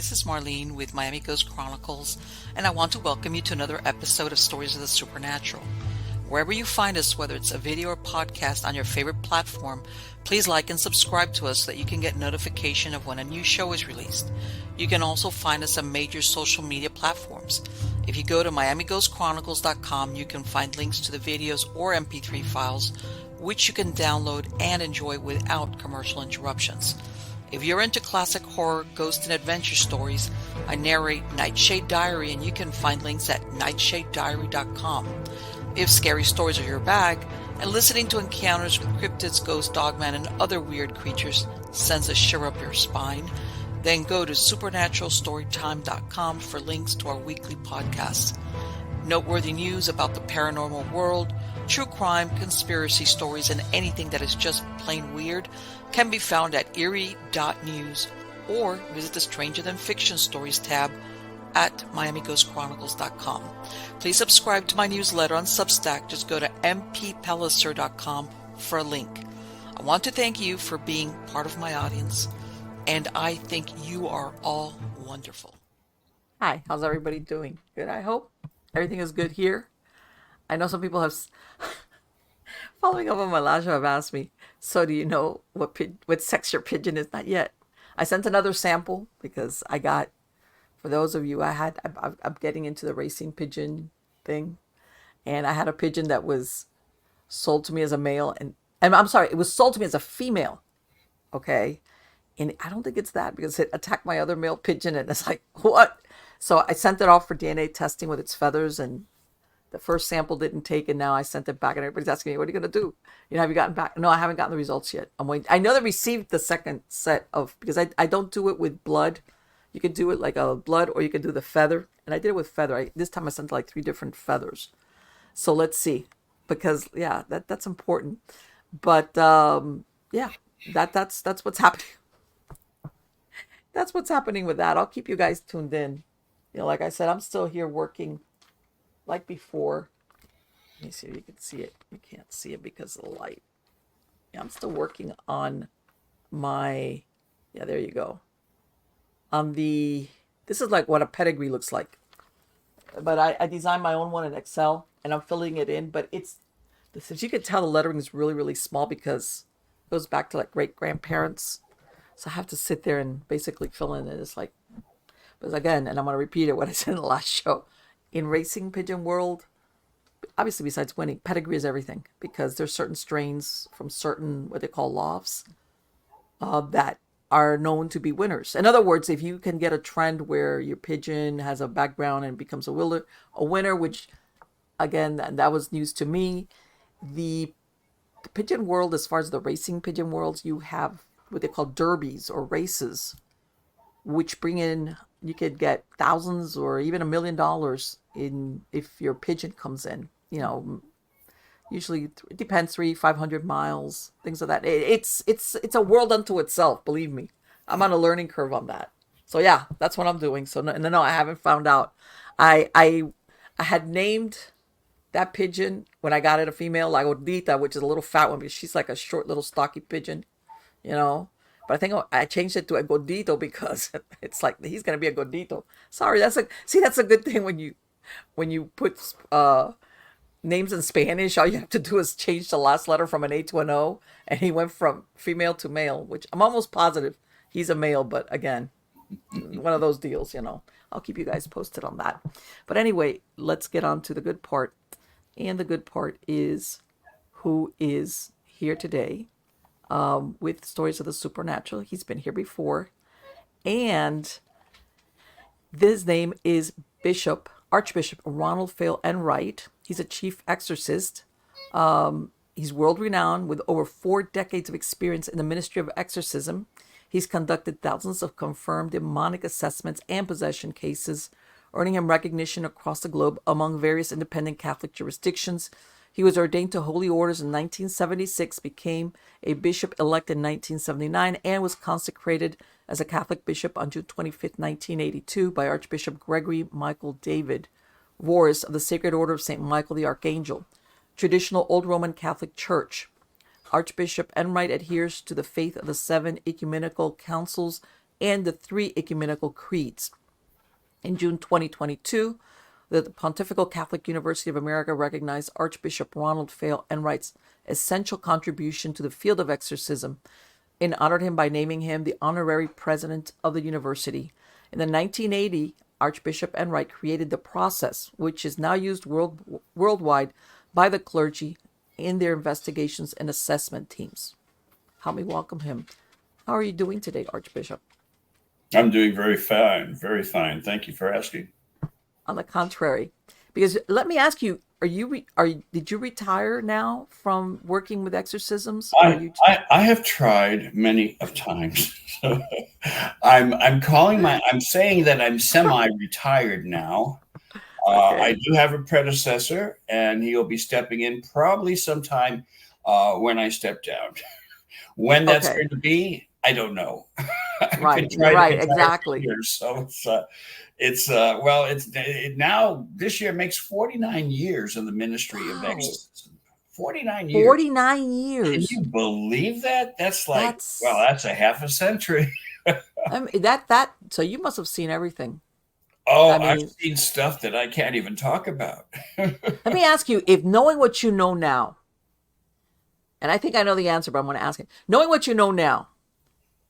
this is Marlene with Miami Ghost Chronicles, and I want to welcome you to another episode of Stories of the Supernatural. Wherever you find us, whether it's a video or podcast on your favorite platform, please like and subscribe to us so that you can get notification of when a new show is released. You can also find us on major social media platforms. If you go to miamighostchronicles.com, you can find links to the videos or MP3 files, which you can download and enjoy without commercial interruptions. If you're into classic horror, ghost, and adventure stories, I narrate Nightshade Diary, and you can find links at nightshadediary.com. If scary stories are your bag, and listening to encounters with cryptids, ghosts, dogman, and other weird creatures sends a shiver up your spine, then go to supernaturalstorytime.com for links to our weekly podcasts. Noteworthy news about the paranormal world, true crime, conspiracy stories, and anything that is just plain weird can be found at eerie.news or visit the Stranger Than Fiction Stories tab at miamighostchronicles.com. Please subscribe to my newsletter on Substack. Just go to mppellicer.com for a link. I want to thank you for being part of my audience, and I think you are all wonderful. Hi, how's everybody doing? Good, I hope. Everything is good here. I know some people have, following up on my last show, have asked me, so do you know what sex your pigeon is? Not yet. I sent another sample because I got, for those of you, I'm getting into the racing pigeon thing. And I had a pigeon that was sold to me as a male. And I'm sorry, it was sold to me as a female. Okay. And I don't think it's that because it attacked my other male pigeon. And it's like, what? So I sent it off for DNA testing with its feathers, and the first sample didn't take, and now I sent it back, and everybody's asking me, what are you going to do? Have you gotten back? No, I haven't gotten the results yet. I'm waiting. I know they received the second set of, because I don't do it with blood. You could do it like a blood, or you could do the feather. And I did it with feather. This time I sent like 3 different feathers. So let's see, because yeah, that's important. But yeah, that's what's happening. That's what's happening with that. I'll keep you guys tuned in. Like I said, I'm still here working like before. Let me see if you can see it. You can't see it because of the light. Yeah, I'm still working on my, yeah, there you go. This is like what a pedigree looks like. But I designed my own one in Excel, and I'm filling it in. But as you can tell, the lettering is really, really small because it goes back to like great-grandparents. So I have to sit there and basically fill in it. It's like, but again, and I'm going to repeat it, what I said in the last show. In racing pigeon world, obviously besides winning, pedigree is everything, because there's certain strains from certain, what they call lofts, that are known to be winners. In other words, if you can get a trend where your pigeon has a background and becomes a winner, which again, that was news to me. The pigeon world, as far as the racing pigeon worlds, you have what they call derbies or races, which bring in, you could get thousands or even $1 million in if your pigeon comes in. Usually it depends, 300-500 miles, things like that. It's a world unto itself. Believe me, I'm on a learning curve on that. So yeah, that's what I'm doing. So no, I haven't found out. I had named that pigeon when I got it a female, La Gordita, which is a little fat one because she's like a short little stocky pigeon. But I think I changed it to a gordito because it's like he's gonna be a gordito. Sorry, that's a good thing when you put names in Spanish. All you have to do is change the last letter from an A to an O, and he went from female to male, which I'm almost positive he's a male. But again, one of those deals, I'll keep you guys posted on that. But anyway, let's get on to the good part, and the good part is who is here today. With Stories of the Supernatural. He's been here before. And his name is Archbishop Ronald Feyl Enright. He's a chief exorcist. He's world-renowned with over 4 decades of experience in the Ministry of Exorcism. He's conducted thousands of confirmed demonic assessments and possession cases, earning him recognition across the globe among various independent Catholic jurisdictions. He was ordained to holy orders in 1976, became a bishop-elect in 1979, and was consecrated as a Catholic bishop on June 25, 1982 by Archbishop Gregory Michael David Voris of the Sacred Order of St. Michael the Archangel, traditional Old Roman Catholic Church. Archbishop Enright adheres to the faith of the 7 ecumenical councils and the 3 ecumenical creeds. In June 2022, the Pontifical Catholic University of America recognized Archbishop Ronald Feyl Enright's essential contribution to the field of exorcism and honored him by naming him the honorary president of the university. In the 1980, Archbishop Enright created the process, which is now used worldwide by the clergy in their investigations and assessment teams. Help me welcome him. How are you doing today, Archbishop? I'm doing very fine, very fine. Thank you for asking. On the contrary, because let me ask you, did you retire now from working with exorcisms? I have tried many of times. I'm saying that I'm semi-retired now. Okay. I do have a predecessor, and he'll be stepping in probably sometime when I step down. When that's going to be, I don't know. Right, exactly. Years, so now this year makes 49 years in the Ministry of Exorcism. 49 years. 49 years. Can you believe that? That's a half a century. I mean, so you must have seen everything. Oh, I've seen stuff that I can't even talk about. Let me ask you, if knowing what you know now, and I think I know the answer, but I'm going to ask it. Knowing what you know now,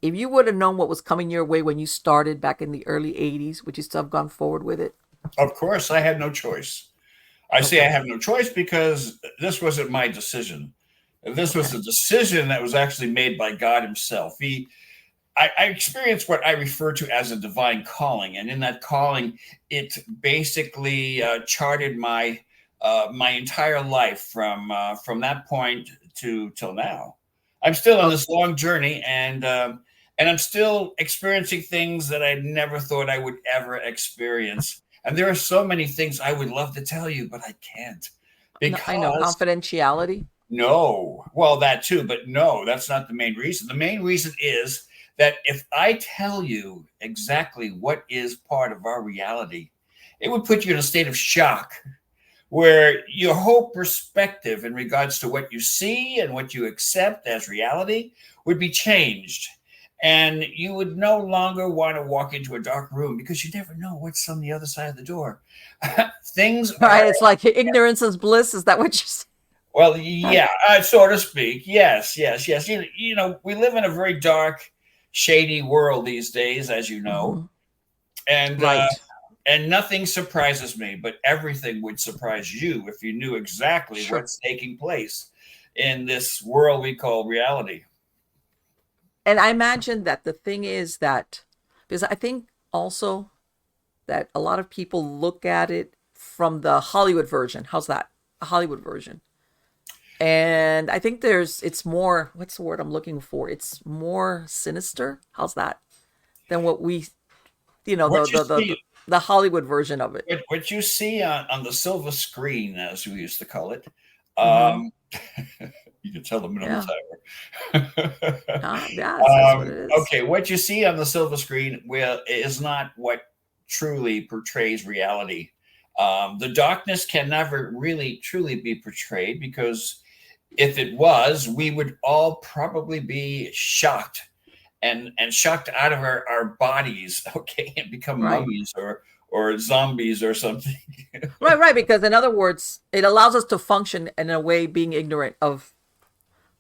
if you would have known what was coming your way when you started back in the early 80s, would you still have gone forward with it? Of course, I had no choice. I say I have no choice because this wasn't my decision. This was a decision that was actually made by God himself. I experienced what I refer to as a divine calling. And in that calling, it basically charted my entire life from that point till now. I'm still on this long journey, and I'm still experiencing things that I never thought I would ever experience. And there are so many things I would love to tell you, but I can't. Because I know confidentiality. No, well, that too, but no, that's not the main reason. The main reason is that if I tell you exactly what is part of our reality, it would put you in a state of shock where your whole perspective in regards to what you see and what you accept as reality would be changed. And you would no longer want to walk into a dark room because you never know what's on the other side of the door. It's like ignorance is bliss. Is that what you're saying? Well, yeah, so to speak. Yes. You know, we live in a very dark, shady world these days, as you know. Mm-hmm. And nothing surprises me, but everything would surprise you if you knew exactly what's taking place in this world we call reality. And I imagine that the thing is that, because I think also that a lot of people look at it from the Hollywood version. How's that? A Hollywood version. And I think it's more, what's the word I'm looking for? It's more sinister. How's that? Than what we, the Hollywood version of it. What you see on the silver screen, as we used to call it, you can tell the minimum timer. That's what it is. Okay, what you see on the silver screen is not what truly portrays reality. The darkness can never really truly be portrayed, because if it was, we would all probably be shocked and shocked out of our bodies, and become mummies or zombies or something. Right. Because in other words, it allows us to function in a way being ignorant of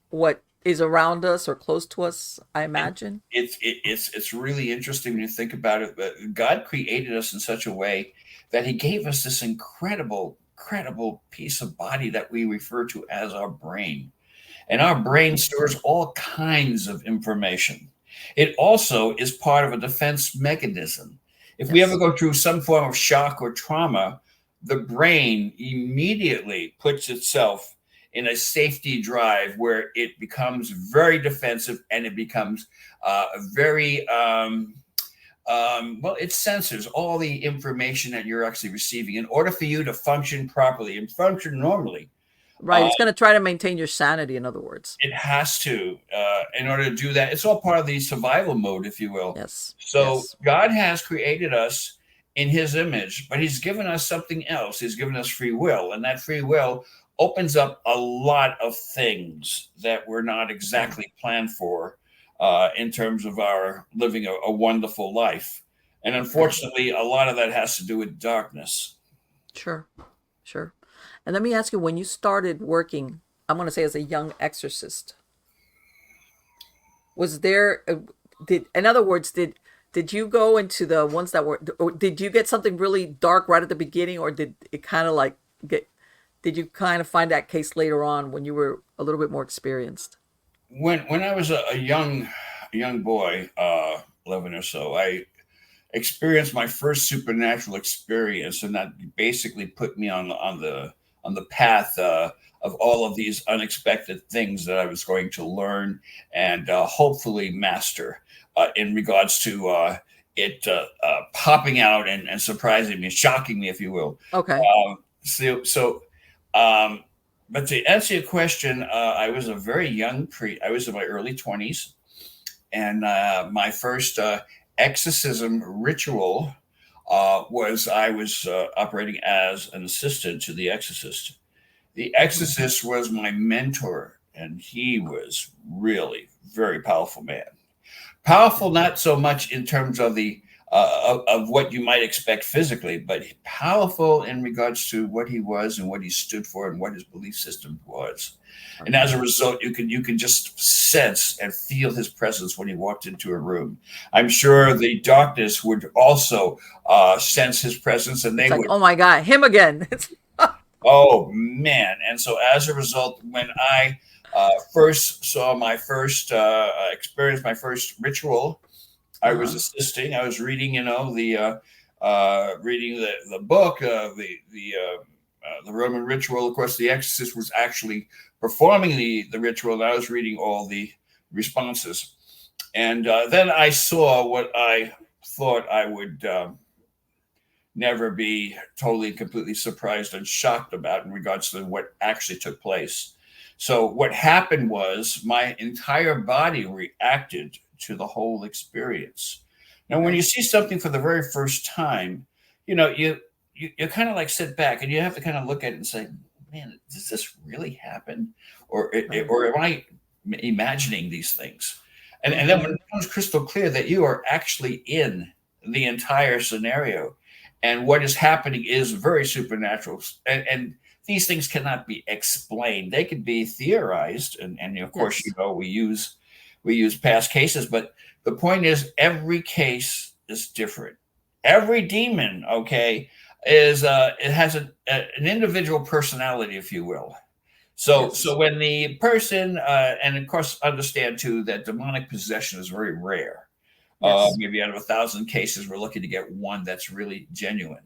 what is around us or close to us, I imagine. It's really interesting when you think about it. But God created us in such a way that he gave us this incredible piece of body that we refer to as our brain. And our brain stores all kinds of information. It also is part of a defense mechanism. If we ever go through some form of shock or trauma, the brain immediately puts itself in a safety drive where it becomes very defensive, and it becomes it censors all the information that you're actually receiving in order for you to function properly and function normally. Right. It's going to try to maintain your sanity, in other words. It has to, in order to do that. It's all part of the survival mode, if you will. Yes. So God has created us in his image, but he's given us something else. He's given us free will, and that free will opens up a lot of things that were not exactly planned for. in terms of our living a wonderful life. And unfortunately, a lot of that has to do with darkness. Sure. Sure. And let me ask you, when you started working, I'm going to say as a young exorcist, was there in other words, did you go into the ones that were, or did you get something really dark right at the beginning, or did it kind of like did you kind of find that case later on when you were a little bit more experienced? When I was a young boy, 11 or so, I experienced my first supernatural experience, and that basically put me on the path of all of these unexpected things that I was going to learn and hopefully master in regards to it popping out and surprising me, shocking me, if you will. Okay. So but to answer your question, I was a very young I was in my early 20s, and my first exorcism ritual was I was operating as an assistant to the exorcist. The exorcist was my mentor, and he was really very powerful man. Powerful, not so much in terms of the of what you might expect physically, but powerful in regards to what he was and what he stood for and what his belief system was. And as a result, you can just sense and feel his presence when he walked into a room. I'm sure the darkness would also sense his presence, and they It's like, would. oh my God, him again. Oh man! And so as a result, when I first saw my first experience, my first ritual, I was assisting. I was reading, reading the book, the Roman ritual. Of course, the exorcist was actually performing the ritual, and I was reading all the responses. And then I saw what I thought I would never be totally, completely surprised and shocked about in regards to what actually took place. So what happened was my entire body reacted to the whole experience. Now, when you see something for the very first time, you kind of like sit back and you have to kind of look at it and say, man, does this really happen? Or am I imagining these things? And then when it becomes crystal clear that you are actually in the entire scenario and what is happening is very supernatural, and these things cannot be explained. They can be theorized, and of course, we use past cases, but the point is every case is different. Every demon, is it has an individual personality, if you will. So when the person, and of course, understand too that demonic possession is very rare. Maybe out of 1,000 cases, we're looking to get one that's really genuine.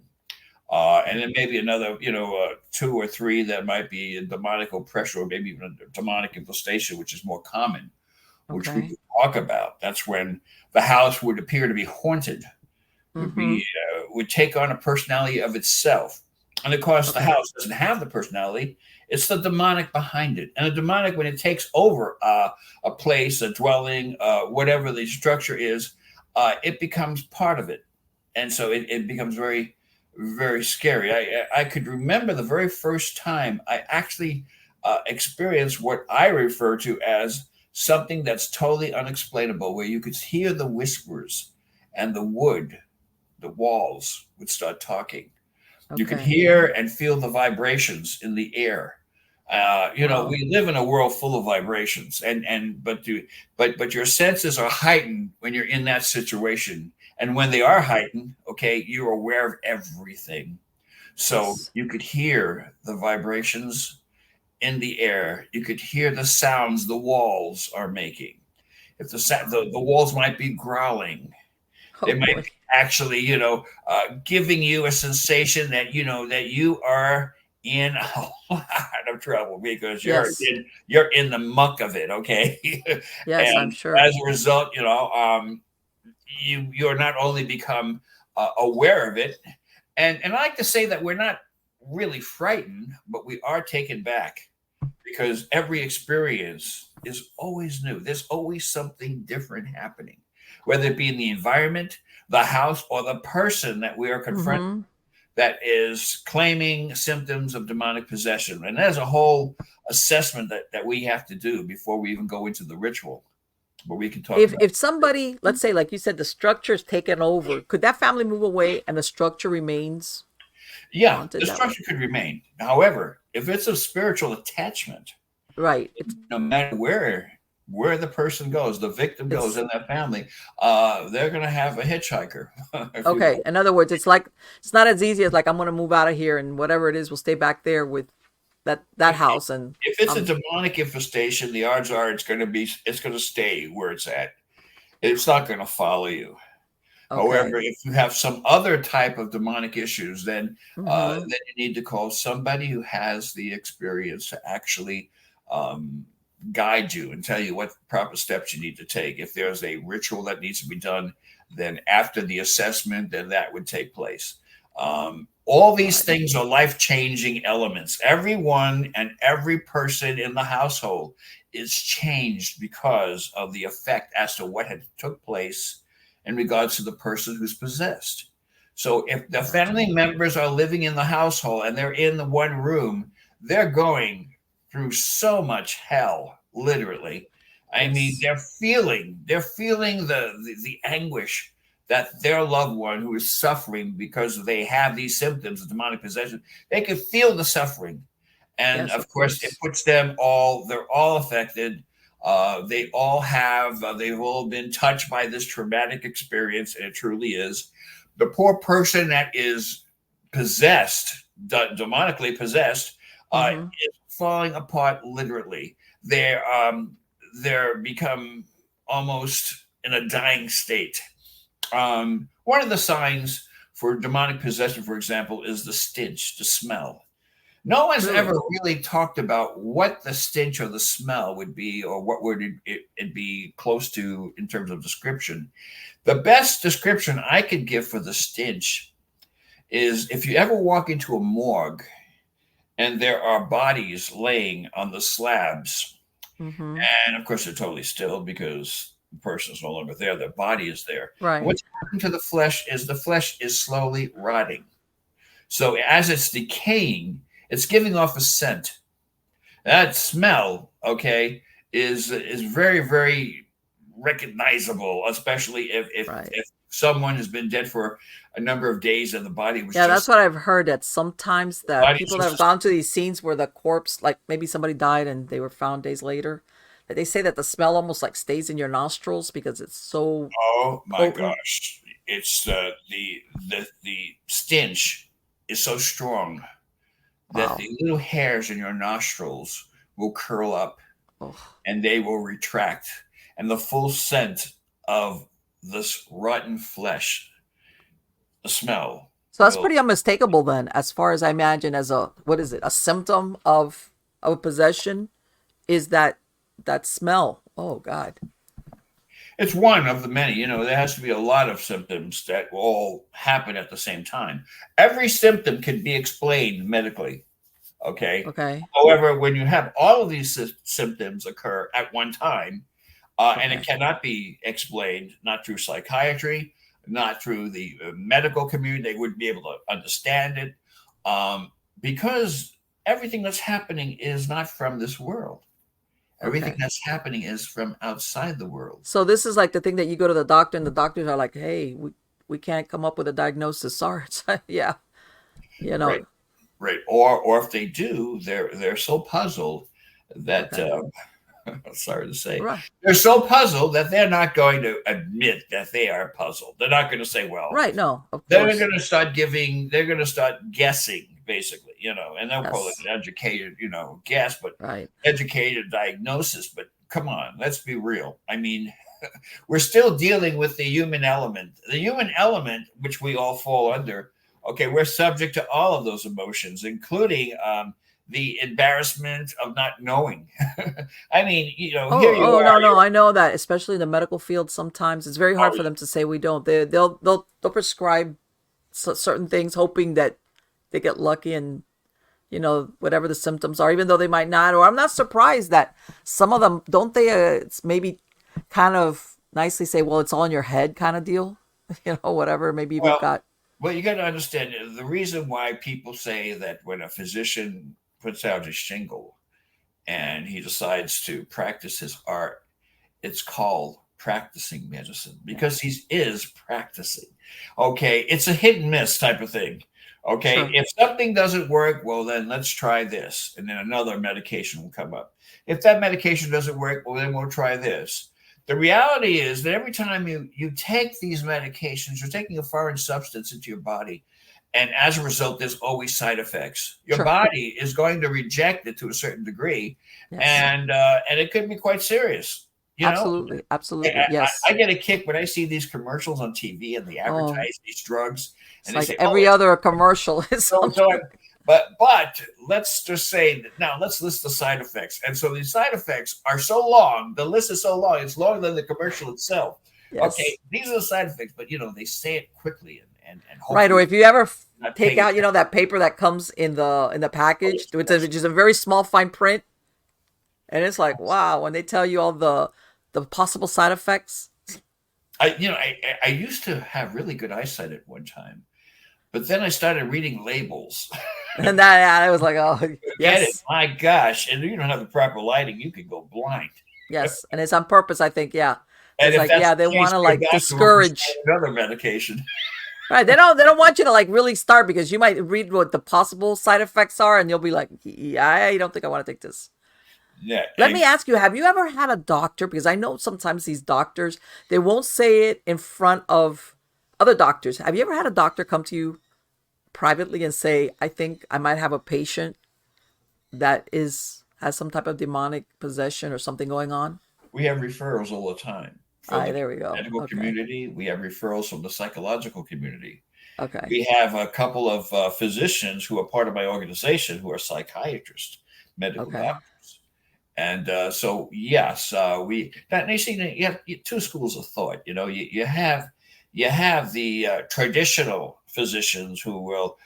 And then maybe another, 2 or 3 that might be a demonic oppression, or maybe even a demonic infestation, which is more common, which we could talk about. That's when the house would appear to be haunted, would take on a personality of itself. And of course, the house doesn't have the personality. It's the demonic behind it. And the demonic, when it takes over a place, a dwelling, whatever the structure is, it becomes part of it. And so it becomes very, very scary. I could remember the very first time I actually experienced what I refer to as something that's totally unexplainable, where you could hear the whispers and the walls would start talking. You could hear and feel the vibrations in the air. We live in a world full of vibrations, but your senses are heightened when you're in that situation. And when they are heightened, you're aware of everything. So you could hear the vibrations in the air. You could hear the sounds the walls are making. If the walls might be growling, they might be actually, giving you a sensation that you are in a lot of trouble because you're in the muck of it. Yes, and I'm sure. As a result, you're not only become aware of it, and I like to say that we're not really frightened, but we are taken back because every experience is always new. There's always something different happening, whether it be in the environment, the house, or the person that we are confronting that is claiming symptoms of demonic possession. And there's a whole assessment that we have to do before we even go into the ritual. but we can talk If about if somebody, let's say, like you said, the structure is taken over, could that family move away and the structure remains it. Yeah, haunted the that way? structure could remain. However, if it's a spiritual attachment, Right. It's no matter where the person goes, the victim goes it's in that family, they're going to have a hitchhiker, if you okay. will. In other words, it's like it's not as easy as like I'm gonna move out of here and whatever it is will stay back there with that If, house and if it's a um demonic infestation, the odds are it's going to stay where it's at. It's not going to follow you. okay. However, if you have some other type of demonic issues, Mm-hmm. then you need to call somebody who has the experience to actually um, guide you and tell you what proper steps you need to take. If there's a ritual that needs to be done, then after the assessment, then that would take place. All these Right. things are life changing elements. Everyone and every person in the household is changed because of the effect as to what had took place in regards to the person who's possessed. So if the Gotcha. family members are living in the household and they're in the one room, they're going through so much hell, literally. I mean, Yes. they're feeling the anguish that their loved one who is suffering because they have these symptoms of demonic possession, they can feel the suffering. And Yes, of of course, it course. puts them all, they're all affected. They've all been touched by this traumatic experience, and it truly is. The poor person that is possessed, demonically possessed, Mm-hmm. is falling apart literally. They're become almost in a dying state. One of the signs for demonic possession, for example, is the stench, the smell. No one's ever Really? really talked about what the stench or the smell would be, or what would it be close to in terms of description. The best description I could give for the stench is if you ever walk into a morgue and there are bodies laying on the slabs, Mm-hmm. and of course they're totally still because the person is no longer there, their body is there. Right. What's happening to the flesh is slowly rotting. So as it's decaying, it's giving off a scent. That smell, okay, is very very recognizable, especially Right. if someone has been dead for a number of days and Yeah, that's what I've heard that sometimes the that body's people that have just gone to these scenes where the corpse, like maybe somebody died and they were found days later, that they say that the smell almost like stays in your nostrils because it's so oh my potent. gosh, it's the stench is so strong that Wow. the little hairs in your nostrils will curl up Oh. and they will retract, and the full scent of this rotten flesh, the smell So that's will. pretty unmistakable then, as far as I imagine as a what is it, a symptom of a possession is that smell. Oh God. It's one of the many. There has to be a lot of symptoms that all happen at the same time. Every symptom can be explained medically. Okay. Okay. However, when you have all of these symptoms occur at one time, and it Okay. cannot be explained, not through psychiatry, not through the medical community, they wouldn't be able to understand it, because everything that's happening is not from this world. Everything Okay. that's happening is from outside the world. So this is like the thing that you go to the doctor and the doctors are like, "Hey, we can't come up with a diagnosis." Sorry. Yeah. You Right. know. Right. Or if they do, they're so puzzled that Okay. sorry to say, Right. they're so puzzled that they're not going to admit that they are puzzled. They're not going to say, well, Right. No, of they're course. going to start they're going to start guessing, basically, and they'll call it Yes. an educated, guess, but Right. educated diagnosis. But come on, let's be real. I mean, we're still dealing with the human element. The human element, which we all fall under, okay, we're subject to all of those emotions, including the embarrassment of not knowing. I mean, here you Oh, are. no, no. I know that, especially in the medical field, sometimes it's very hard Oh, for them to say we don't. They'll prescribe certain things, hoping that they get lucky and whatever the symptoms are, even though they might not. Or I'm not surprised that some of them don't. They it's maybe kind of nicely say, well, it's all in your head, kind of deal. Whatever. Maybe we've well, got. well, you got to understand the reason why people say that when a physician puts out his shingle and he decides to practice his art, it's called practicing medicine, because he is practicing. Okay, it's a hit and miss type of thing. Okay, Sure. if something doesn't work, well, then let's try this, and then another medication will come up. If that medication doesn't work, well, then we'll try this. The reality is that every time you take these medications, you're taking a foreign substance into your body, and as a result, there's always side effects. Your Sure. body is going to reject it to a certain degree, Yes. and it could be quite serious. You know, Absolutely. I, Absolutely. I Yes. get a kick when I see these commercials on TV and they Oh, advertise these drugs, it's and they like say, "Oh, every it's other commercial is so." something. But let's just say that now let's list the side effects. And so these side effects are so long. The list is so long. It's longer than the commercial itself. Okay, Yes. these are the side effects, but they say it quickly and Right. Or hopefully if you ever not take paying out, attention. that paper that comes in the Oh, package, yes, yes. which is a very small fine print, and it's like, wow, when they tell you all the possible side effects. I used to have really good eyesight at one time, but then I started reading labels. And that I was like, oh, Get it? yes, My gosh! And you don't have the proper lighting, you could go blind. yes, and it's on purpose. I think, yeah, And it's if like, that's yeah, the they want case, to your like doctor will prescribe discourage. another medication. Right? They don't want you to like really start because you might read what the possible side effects are, and you'll be like, yeah, I don't think I want to take this. Yeah, Let me ask you, have you ever had a doctor? Because I know sometimes these doctors, they won't say it in front of other doctors. Have you ever had a doctor come to you privately and say, I think I might have a patient that has some type of demonic possession or something going on? we have referrals all the time All from right, the there we go. medical Okay. community. We have referrals from the psychological community. Okay. We have a couple of physicians who are part of my organization who are psychiatrists, medical Okay. doctors. And so, yes, we that and you see you have two schools of thought. You have the traditional physicians who will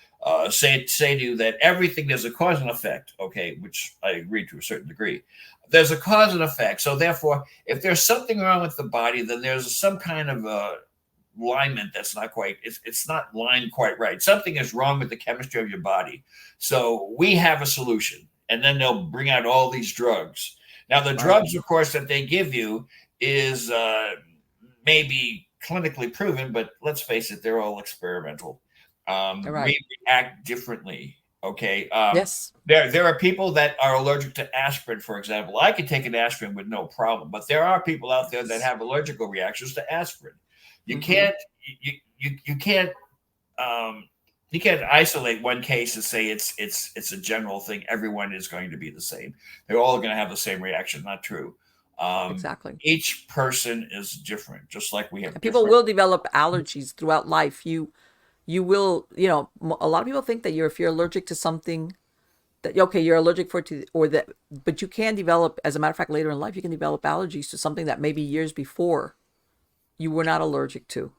say to you that everything there's a cause and effect. Okay, which I agree to a certain degree. There's a cause and effect. So therefore, if there's something wrong with the body, then there's some kind of alignment that's not quite. It's not lined quite right. Something is wrong with the chemistry of your body. So we have a solution, and then they'll bring out all these drugs. Now, the Right. drugs, of course, that they give you is maybe clinically proven, but let's face it, they're all experimental. Right. We react differently. Okay. Yes. There are people that are allergic to aspirin, for example. I could take an aspirin with no problem, but there are people out there that have allergical reactions to aspirin. You Mm-hmm. can't you can't um, you can't isolate one case and say it's a general thing. Everyone is going to be the same. They're all going to have the same reaction. Not true. Um, Exactly. each person is different, just like we have And people different. will develop allergies throughout life. You will, a lot of people think that if you're allergic to something, that okay, you're allergic for it to, or that, but you can develop, as a matter of fact, later in life, you can develop allergies to something that maybe years before you were not allergic to.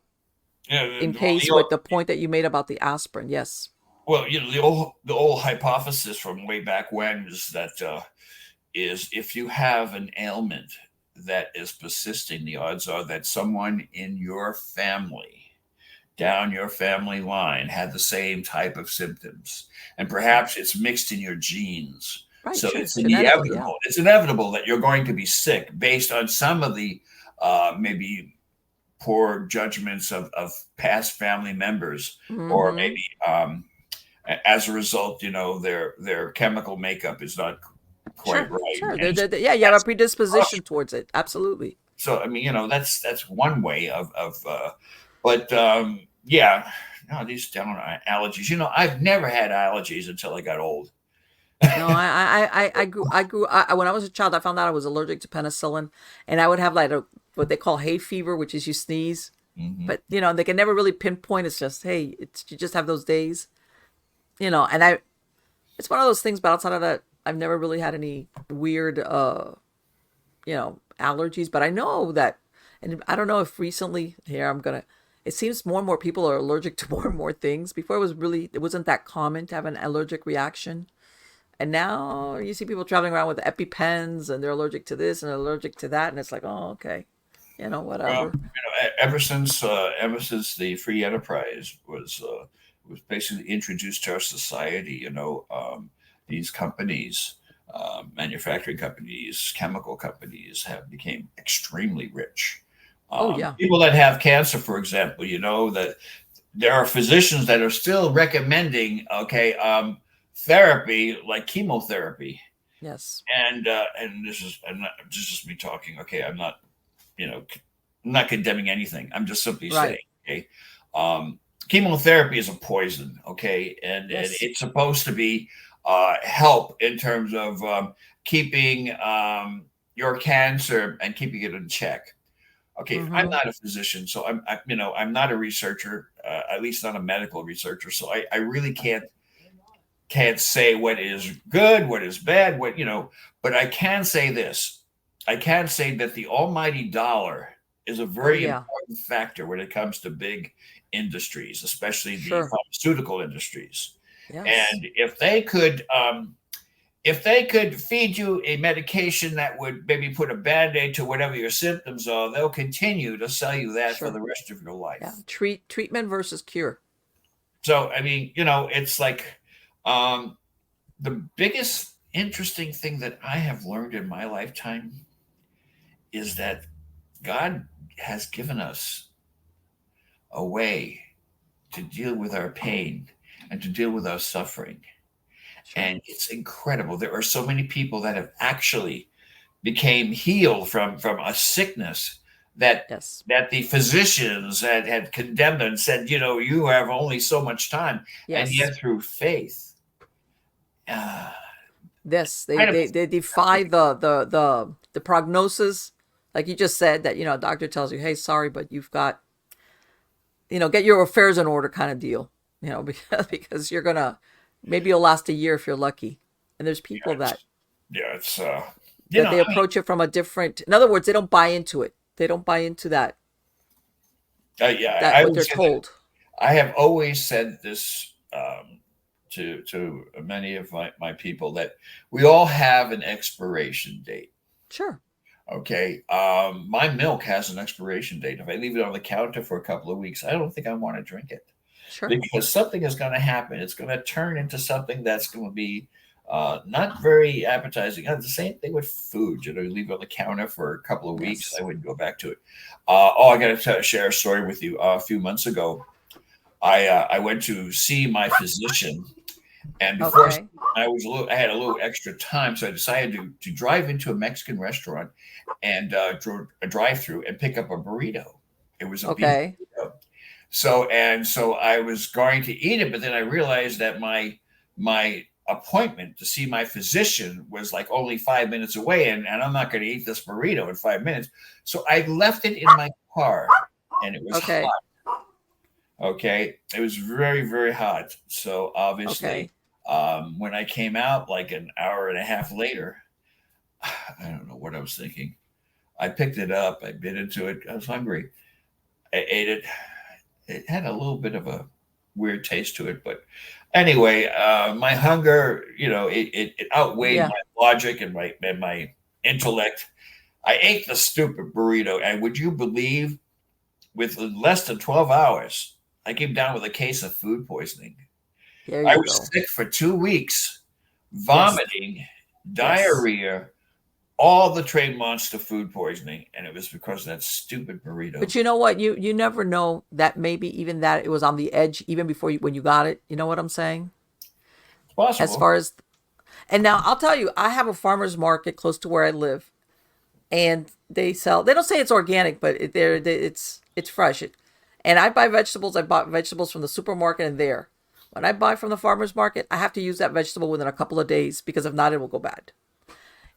Yeah, In well, case with the point that you made about the aspirin, yes. the old hypothesis from way back when is that is if you have an ailment that is persisting, the odds are that someone in your family down your family line had the same type of symptoms, and perhaps it's mixed in your genes. Right, So sure. it's Genetically, yeah. inevitable. It's inevitable that you're going to be sick based on some of the maybe poor judgments of past family members, or Mm-hmm. maybe as a result, their chemical makeup is not quite Sure, right, sure. and so Yeah, you have a that's predisposition towards it. Absolutely. so. I mean, that's one way but yeah, no, these down allergies. I've never had allergies until I got old. No, when I was a child, I found out I was allergic to penicillin, and I would have like what they call hay fever, which is you sneeze, Hmm. but they can never really pinpoint. It's just, hey, you just have those days, and it's one of those things. But outside of that, I've never really had any weird, allergies. But I know that, and I don't know if recently here It seems more and more people are allergic to more and more things. Before it wasn't that common to have an allergic reaction. And now you see people traveling around with EpiPens and they're allergic to this and allergic to that. And it's like, oh, okay. Well, Whatever. ever since the free enterprise was basically introduced to our society, these companies manufacturing companies, chemical companies have become extremely rich. Oh yeah. People that have cancer, for example, you know that there are physicians that are still recommending therapy like chemotherapy, Yes. and this is this is just me talking. Okay, I'm not you know I'm not condemning anything. I'm just simply saying. Right. Okay, chemotherapy is a poison. Okay, and Yes. it's supposed to be help in terms of keeping your cancer and keeping it in check. Okay, I'm Mm-hmm. not a physician, so I'm not a researcher, at least not a medical researcher. So I really can't say what is good, what is bad, but I can say this. I can say that the almighty dollar is a Oh very yeah. important factor when it comes to big industries, especially the Sure. pharmaceutical industries. Yes. And if they could feed you a medication that would maybe put a band-aid to whatever your symptoms are, they'll continue to sell you that for the Sure. rest of your Yeah. life. Treatment versus cure. So I mean, it's like um, the biggest interesting thing that I have learned in my lifetime is that God has given us a way to deal with our pain and to deal with our suffering. Sure. And it's incredible. There are so many people that have actually became healed from a sickness Yes. that the physicians had condemned and said, you have only so much time. And Yes. yet through faith, uh, This they kind of they they defy the prognosis, like you just said that a doctor tells you, hey, sorry, but you've got get your affairs in order kind of deal, because you're gonna maybe you'll last a year if you're lucky, and there's yeah, people it's, that yeah, it's they approach it from a different. In other words, they don't buy into it. They don't buy into yeah, that I what would they're say that told. I have always said this to many of my people that we all have an expiration date. Sure. Okay. My milk has an expiration date. If I leave it on the counter for a couple of weeks, I don't think I want to drink it Sure. because something is going to happen. It's going to turn into something that's going to be not very appetizing. The same thing with food. You leave it on the counter for a couple of weeks, Yes. I wouldn't go back to it. I got to share a story with you. A few months ago, I went to see my physician, and before Okay. I had a little extra time, so I decided to drive into a Mexican restaurant and a drive-through and pick up a burrito. It was a beef Okay. burrito. So I was going to eat it, but then I realized that my appointment to see my physician was like only 5 minutes away, and I'm not going to eat this burrito in 5 minutes. So I left it in my car, and it was Okay. hot. Okay, it was very very hot. So obviously, Okay. when I came out like an hour and a half later, I don't know what I was thinking. I picked it up. I bit into it. I was hungry. I ate it. It had a little bit of a weird taste to it, but anyway, my hunger, it outweighed Yeah. my logic and my intellect. I ate the stupid burrito, and would you believe, within less than 12 hours, I came down with a case of food poisoning. There I you was go. sick for 2 weeks, Yes. vomiting, Yes. diarrhea, all the train monster food poisoning, and it was because of that stupid burrito. But you know what? You never know that maybe even that it was on the edge even before when you got it. You know what I'm saying? It's As possible. far as and now I'll tell you, I have a farmer's market close to where I live, and they sell. They don't say it's organic, but it's fresh. And I buy vegetables. I bought vegetables from the supermarket and there. When I buy from the farmer's market, I have to use that vegetable within a couple of days because if not, it will go bad.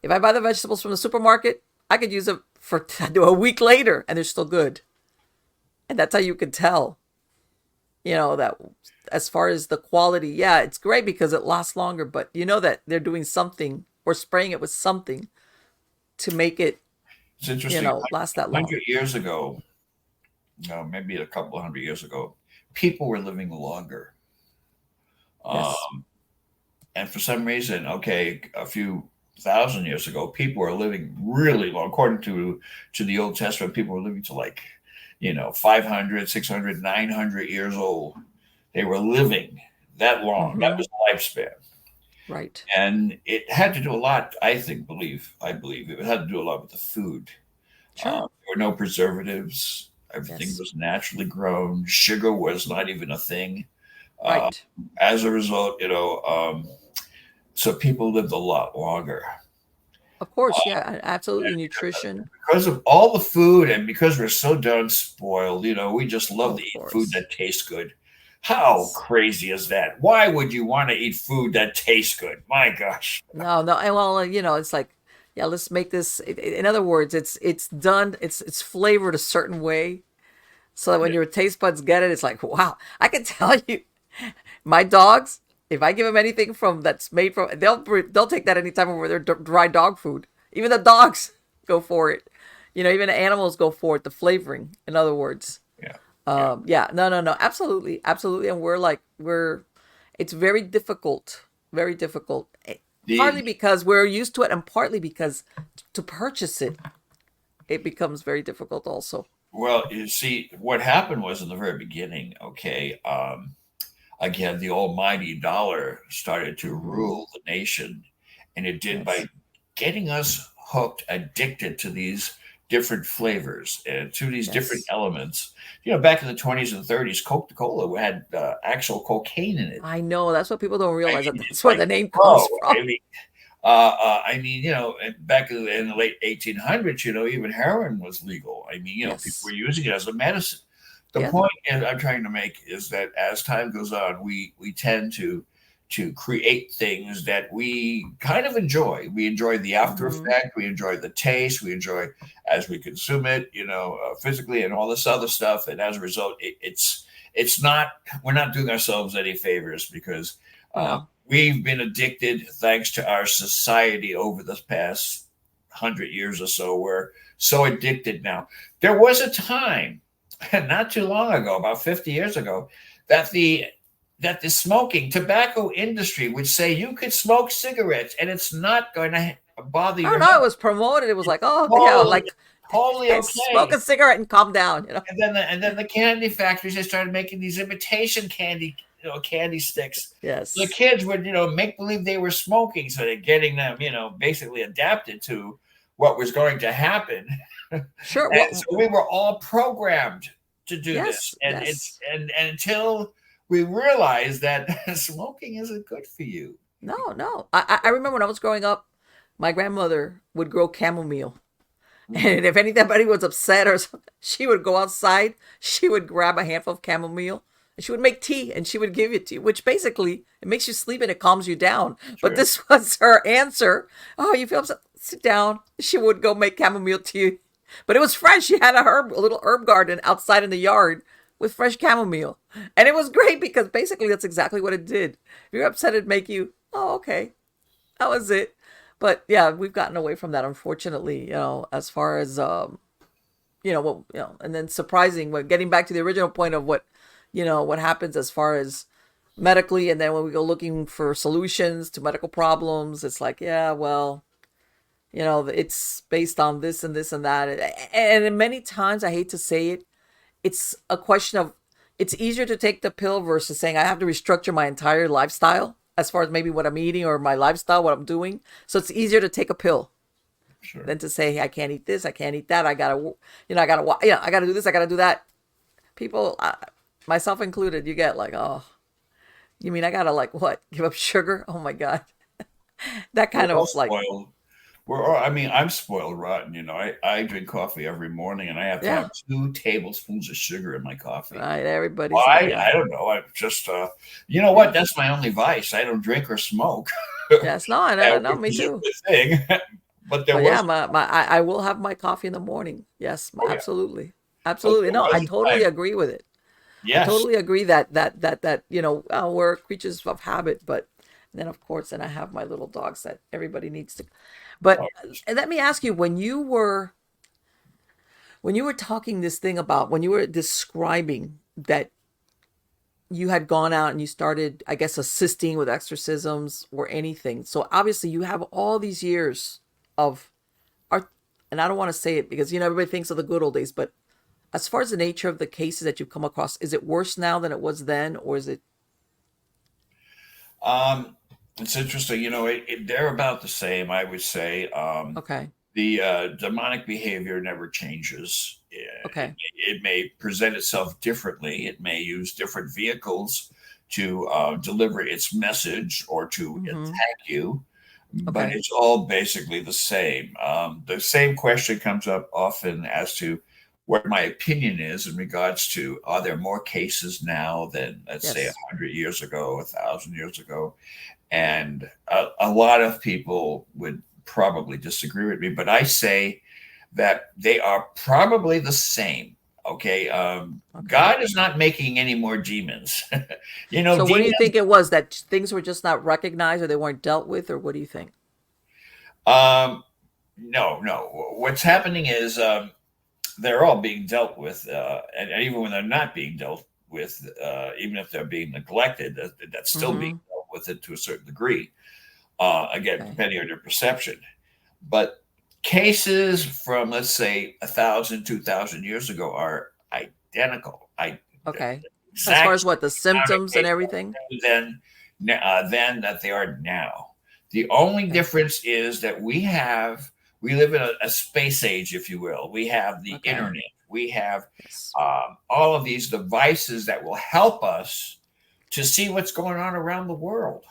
If I buy the vegetables from the supermarket, I could use it for a week later and they're still good. And that's how you can tell, that as far as the quality, yeah, it's great because it lasts longer, but you know that they're doing something or spraying it with something to make it, It's interesting. last that long. 100 years ago, no, maybe a couple of 100 years ago, people were living longer. Yes. Um, and for some reason, okay, a few thousand years ago, people were living really long. According to the Old Testament, people were living to like, 500, 600, 900 years old. They were living that long. That Mm-hmm. was the lifespan. Right. And it had to do a lot. I believe it had to do a lot with the food. Sure. There were no preservatives. Everything Yes. was naturally grown. Sugar was not even a thing. Uh, Right. as a result, so people lived a lot longer Of course. Yeah. Absolutely. Nutrition. because of all the food, and because we're so done spoiled. We just Oh, love to of eat food course. that tastes good. How Yes. crazy is that? Why would you want to eat food that tastes good? My gosh. No, no. And well, it's like, yeah, let's make this. In other words, it's done. It's flavored a certain way, so that when Yeah. your taste buds get it, it's like, wow. I can tell you, my dogs. If I give them anything from that's made from, they'll take that anytime over their dry dog food. Even the dogs go for it. Even the animals go for it. The flavoring, in other words. Yeah. Yeah. Yeah, no, no, no, absolutely, absolutely. And it's very difficult, very difficult. The Partly because we're used to it, and partly because to purchase it, it becomes very difficult also. Well, you see, what happened was in the very beginning, okay, again, the almighty dollar started to Hmm. rule the nation, and it did by Yes, getting us hooked, addicted to these different flavors and to these different yes. elements. Back in the 20s and 30s, Coca Cola had actual cocaine in it. I know that's what people don't I realize, that mean, that's it's where like, the name whoa, comes from. back in the late 1800s, even heroin was legal. People were Yes, using it as a medicine. The yeah. point I'm trying to make is that as time goes on, we tend to create things that we kind of enjoy. We enjoy the after Hmm. effect. We enjoy the taste. We enjoy as we consume it, physically and all this other stuff. And as a result, it's not we're not doing ourselves any favors because No, we've been addicted thanks to our society over the past 100 years or so. We're so addicted now. There was a time, not too long ago, about 50 years ago, that the smoking tobacco industry would say you could smoke cigarettes and it's not going to bother I your don't know. It health. was promoted. It was like, oh yeah, Totally, like totally smoke okay. a cigarette and calm down. And then the candy factories, they started making these imitation candy, candy sticks. The Yes, kids would, make believe they were smoking, so they're getting them, basically adapted to what was going to happen. And sure. so we were all programmed to do this, Yes, and it's yes. and until we realized that smoking isn't good for you. No, no. I remember when I was growing up, my grandmother would grow chamomile. Mm, And if anybody was upset or something, she would go outside, she would grab a handful of chamomile, and she would make tea and she would give it to you, which basically it makes you sleep and it calms you down. But sure. this was her answer. Oh, you feel upset? Sit down. She would go make chamomile tea. But it was fresh. She had a little herb garden outside in the yard with fresh chamomile. And it was great because basically that's exactly what it did. If you're upset, it'd make you, oh, okay, that was it. But yeah, we've gotten away from that, unfortunately. As far as and then surprising. When getting back to the original point of what happens as far as medically, and then when we go looking for solutions to medical problems, it's like, yeah, well, it's based on this and this and that, and many times, I hate to say it, it's a question of, it's easier to take the pill versus saying I have to restructure my entire lifestyle as far as maybe what I'm eating or my lifestyle, what I'm doing. So it's easier to take a pill Sure. than to say, hey, I can't eat this, I can't eat that, I gotta do this, I gotta do that. People, myself included, you get like, oh, you mean I gotta like what? Give up sugar? Oh my god, that We're kind all of like, spoiled. I'm spoiled rotten. I drink coffee every morning and I have to yeah, have 2 tablespoons of sugar in my coffee. right. Everybody's like, Why? yeah, I don't know. I'm just, you know what? yeah, That's my only vice. I don't drink or smoke, yes, no, I know, which me is a too. good thing. But there But yeah, was, I will have my coffee in the morning. Yes, oh yeah, absolutely, but absolutely. there No, I was a totally time. agree with it. I Yes. totally agree that we're creatures of habit, but then of course, then I have my little dogs that everybody needs to. But Oh, let me ask you, when you were talking this thing about, when you were describing that you had gone out and you started, I guess, assisting with exorcisms or anything. So obviously you have all these years of art, and I don't want to say it because everybody thinks of the good old days, but as far as the nature of the cases that you've come across, is it worse now than it was then, or is it? Um, It's interesting. They're about the same, I would say. Okay. The demonic behavior never changes. Okay. It may present itself differently. It may use different vehicles to deliver its message or to Mm-hmm. attack you, but Okay. it's all basically the same. The same question comes up often as to what my opinion is in regards to, are there more cases now than, let's say, Yes. 100 years ago, 1,000 years ago? And a lot of people would probably disagree with me, but I say that they are probably the same. Okay. Okay. God is not making any more demons. So what do you Demons. think it was, that things were just not recognized, or they weren't dealt with, or what do you think? Um, no, no. What's happening is they're all being dealt with, and even when they're not being dealt with, even if they're being neglected, that's still being Mm-hmm. dealt with it to a certain degree. Again, Okay. depending on your perception. But cases from, let's say, 1,000, 2,000 years ago are identical. Okay. As far Exact as what, the amount of symptoms and everything? cases then that they are now. The only Okay. difference is that we live in a space age, if you will. We have the Okay. internet. We have Yes. all of these devices that will help us to see what's going on around the world.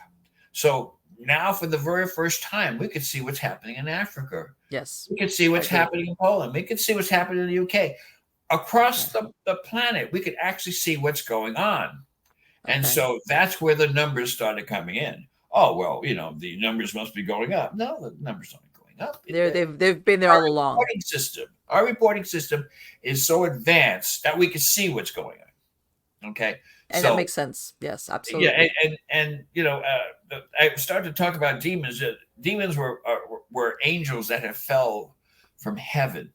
So now, for the very first time, we could see what's happening in Africa. Yes. We could see I what's agree. happening in Poland. We could see what's happening in the UK. Okay. Across the planet, we could actually see what's going on. And Okay. so that's where the numbers started coming in. Oh, well, the numbers must be going up. No, the numbers aren't going up. They've been there Our all along. reporting system is so advanced that we can see what's going on. Okay. And that So makes sense. Yes, yeah, absolutely. and I started to talk about demons. Demons were angels that have fell from heaven.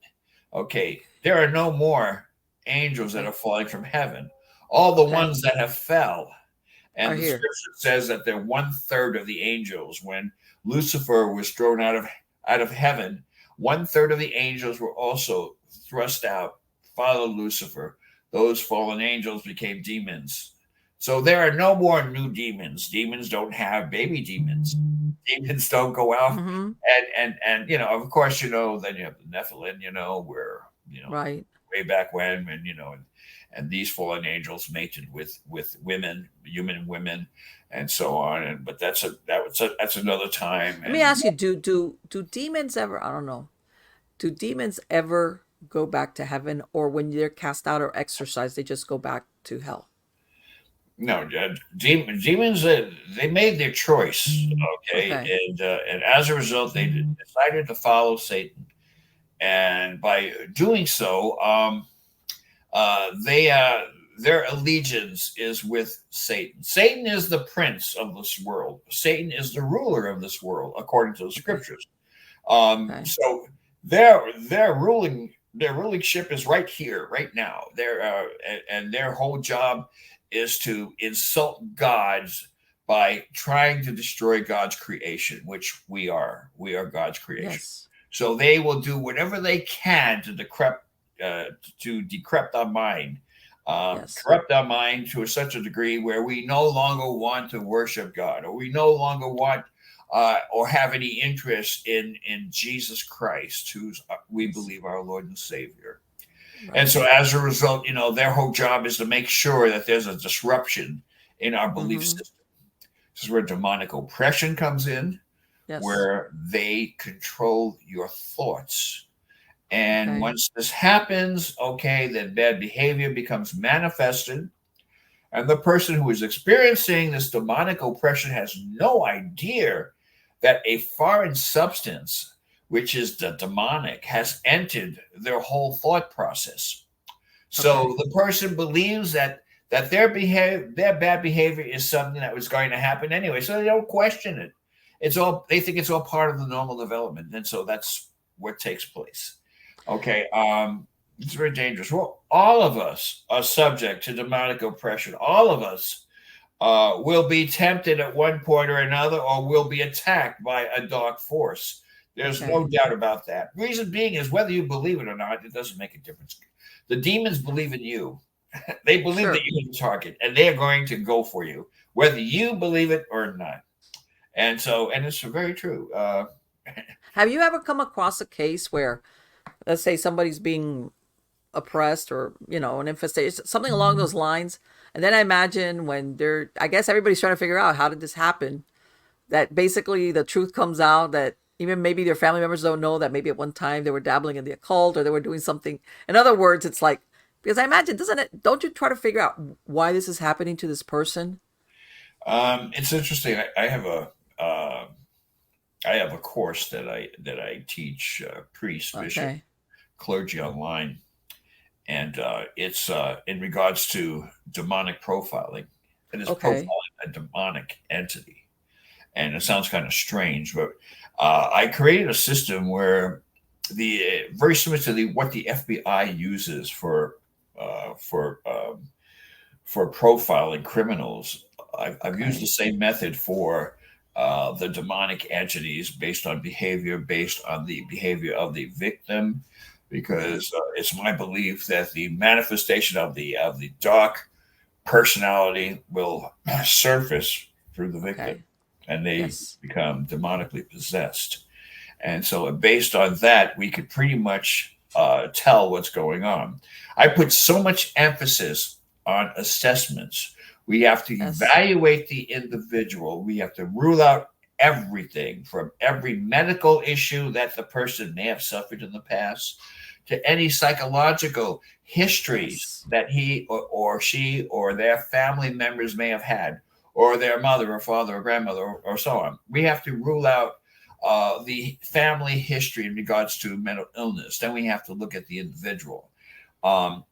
Okay, there are no more angels that Okay. are falling from heaven. All the Okay. ones that have fell, Are and the here. scripture says that they're 1/3 of the angels. When Lucifer was thrown out of heaven, 1/3 of the angels were also thrust out. Followed Lucifer. Those fallen angels became demons. So there are no more new demons. Demons don't have baby demons. Demons don't go out Mm-hmm. and of course, then you have the Nephilim, where, Right. way back when and these fallen angels mated with women, human women, and so on. And but that's another time. Let me ask you, do demons ever, I don't know, do demons ever go back to heaven, or when they're cast out or exorcised, they just go back to hell? No, demons, they made their choice, okay, Okay. and as a result, they decided to follow Satan, and by doing so, they their allegiance is with Satan. Satan is the prince of this world. Satan is the ruler of this world, according to the Okay. scriptures. Okay. So their rulingship is right here, right now. And their whole job is to insult God by trying to destroy God's creation, which we are. We are God's creation. Yes. So they will do whatever they can uh, to decrypt our mind, Yes. corrupt our mind to such a degree where we no longer want to worship God, or we no longer want or have any interest in Jesus Christ, who's we Yes. believe our Lord and Savior. And Right. so, as a result, their whole job is to make sure that there's a disruption in our belief Mm-hmm. system. This is where demonic oppression comes in, Yes. where they control your thoughts. And Okay. once this happens, okay, then bad behavior becomes manifested. And the person who is experiencing this demonic oppression has no idea that a foreign substance, which is the demonic, has entered their whole thought process. So Okay. the person believes that their bad behavior is something that was going to happen anyway. So they don't question it. They think it's all part of the normal development. And so that's what takes place. Okay. It's very dangerous. Well, all of us are subject to demonic oppression. All of us will be tempted at one point or another, or will be attacked by a dark force. There's no Okay. doubt about that. Reason being is whether you believe it or not, it doesn't make a difference. The demons believe in you. They believe that Sure. you're the target, and they are going to go for you, whether you believe it or not. And it's very true. Have you ever come across a case where, let's say, somebody's being oppressed, or an infestation, something along those lines, and then I imagine when I guess everybody's trying to figure out how did this happen, that basically the truth comes out that even maybe their family members don't know that maybe at one time they were dabbling in the occult, or they were doing something. In other words, it's like, because I imagine, don't you try to figure out why this is happening to this person? It's interesting. Uh, I have a course that I teach priests, bishop, Okay. clergy online, and it's in regards to demonic profiling, and it's profiling Okay. a demonic entity. And it sounds kind of strange, but I created a system where the very similar to what the FBI uses uh, for um, for profiling criminals. I've used the Okay. same method for the demonic entities based on the behavior of the victim, Okay. because it's my belief that the manifestation of the dark personality will surface through the victim, Okay. and they Yes. become demonically possessed. And so, based on that, we could pretty much tell what's going on. I put so much emphasis on assessments. We have to Yes. evaluate the individual. We have to rule out everything, from every medical issue that the person may have suffered in the past to any psychological histories Yes. that he or she or their family members may have had, or their mother or father or grandmother, or so on. We have to rule out the family history in regards to mental illness. Then we have to look at the individual.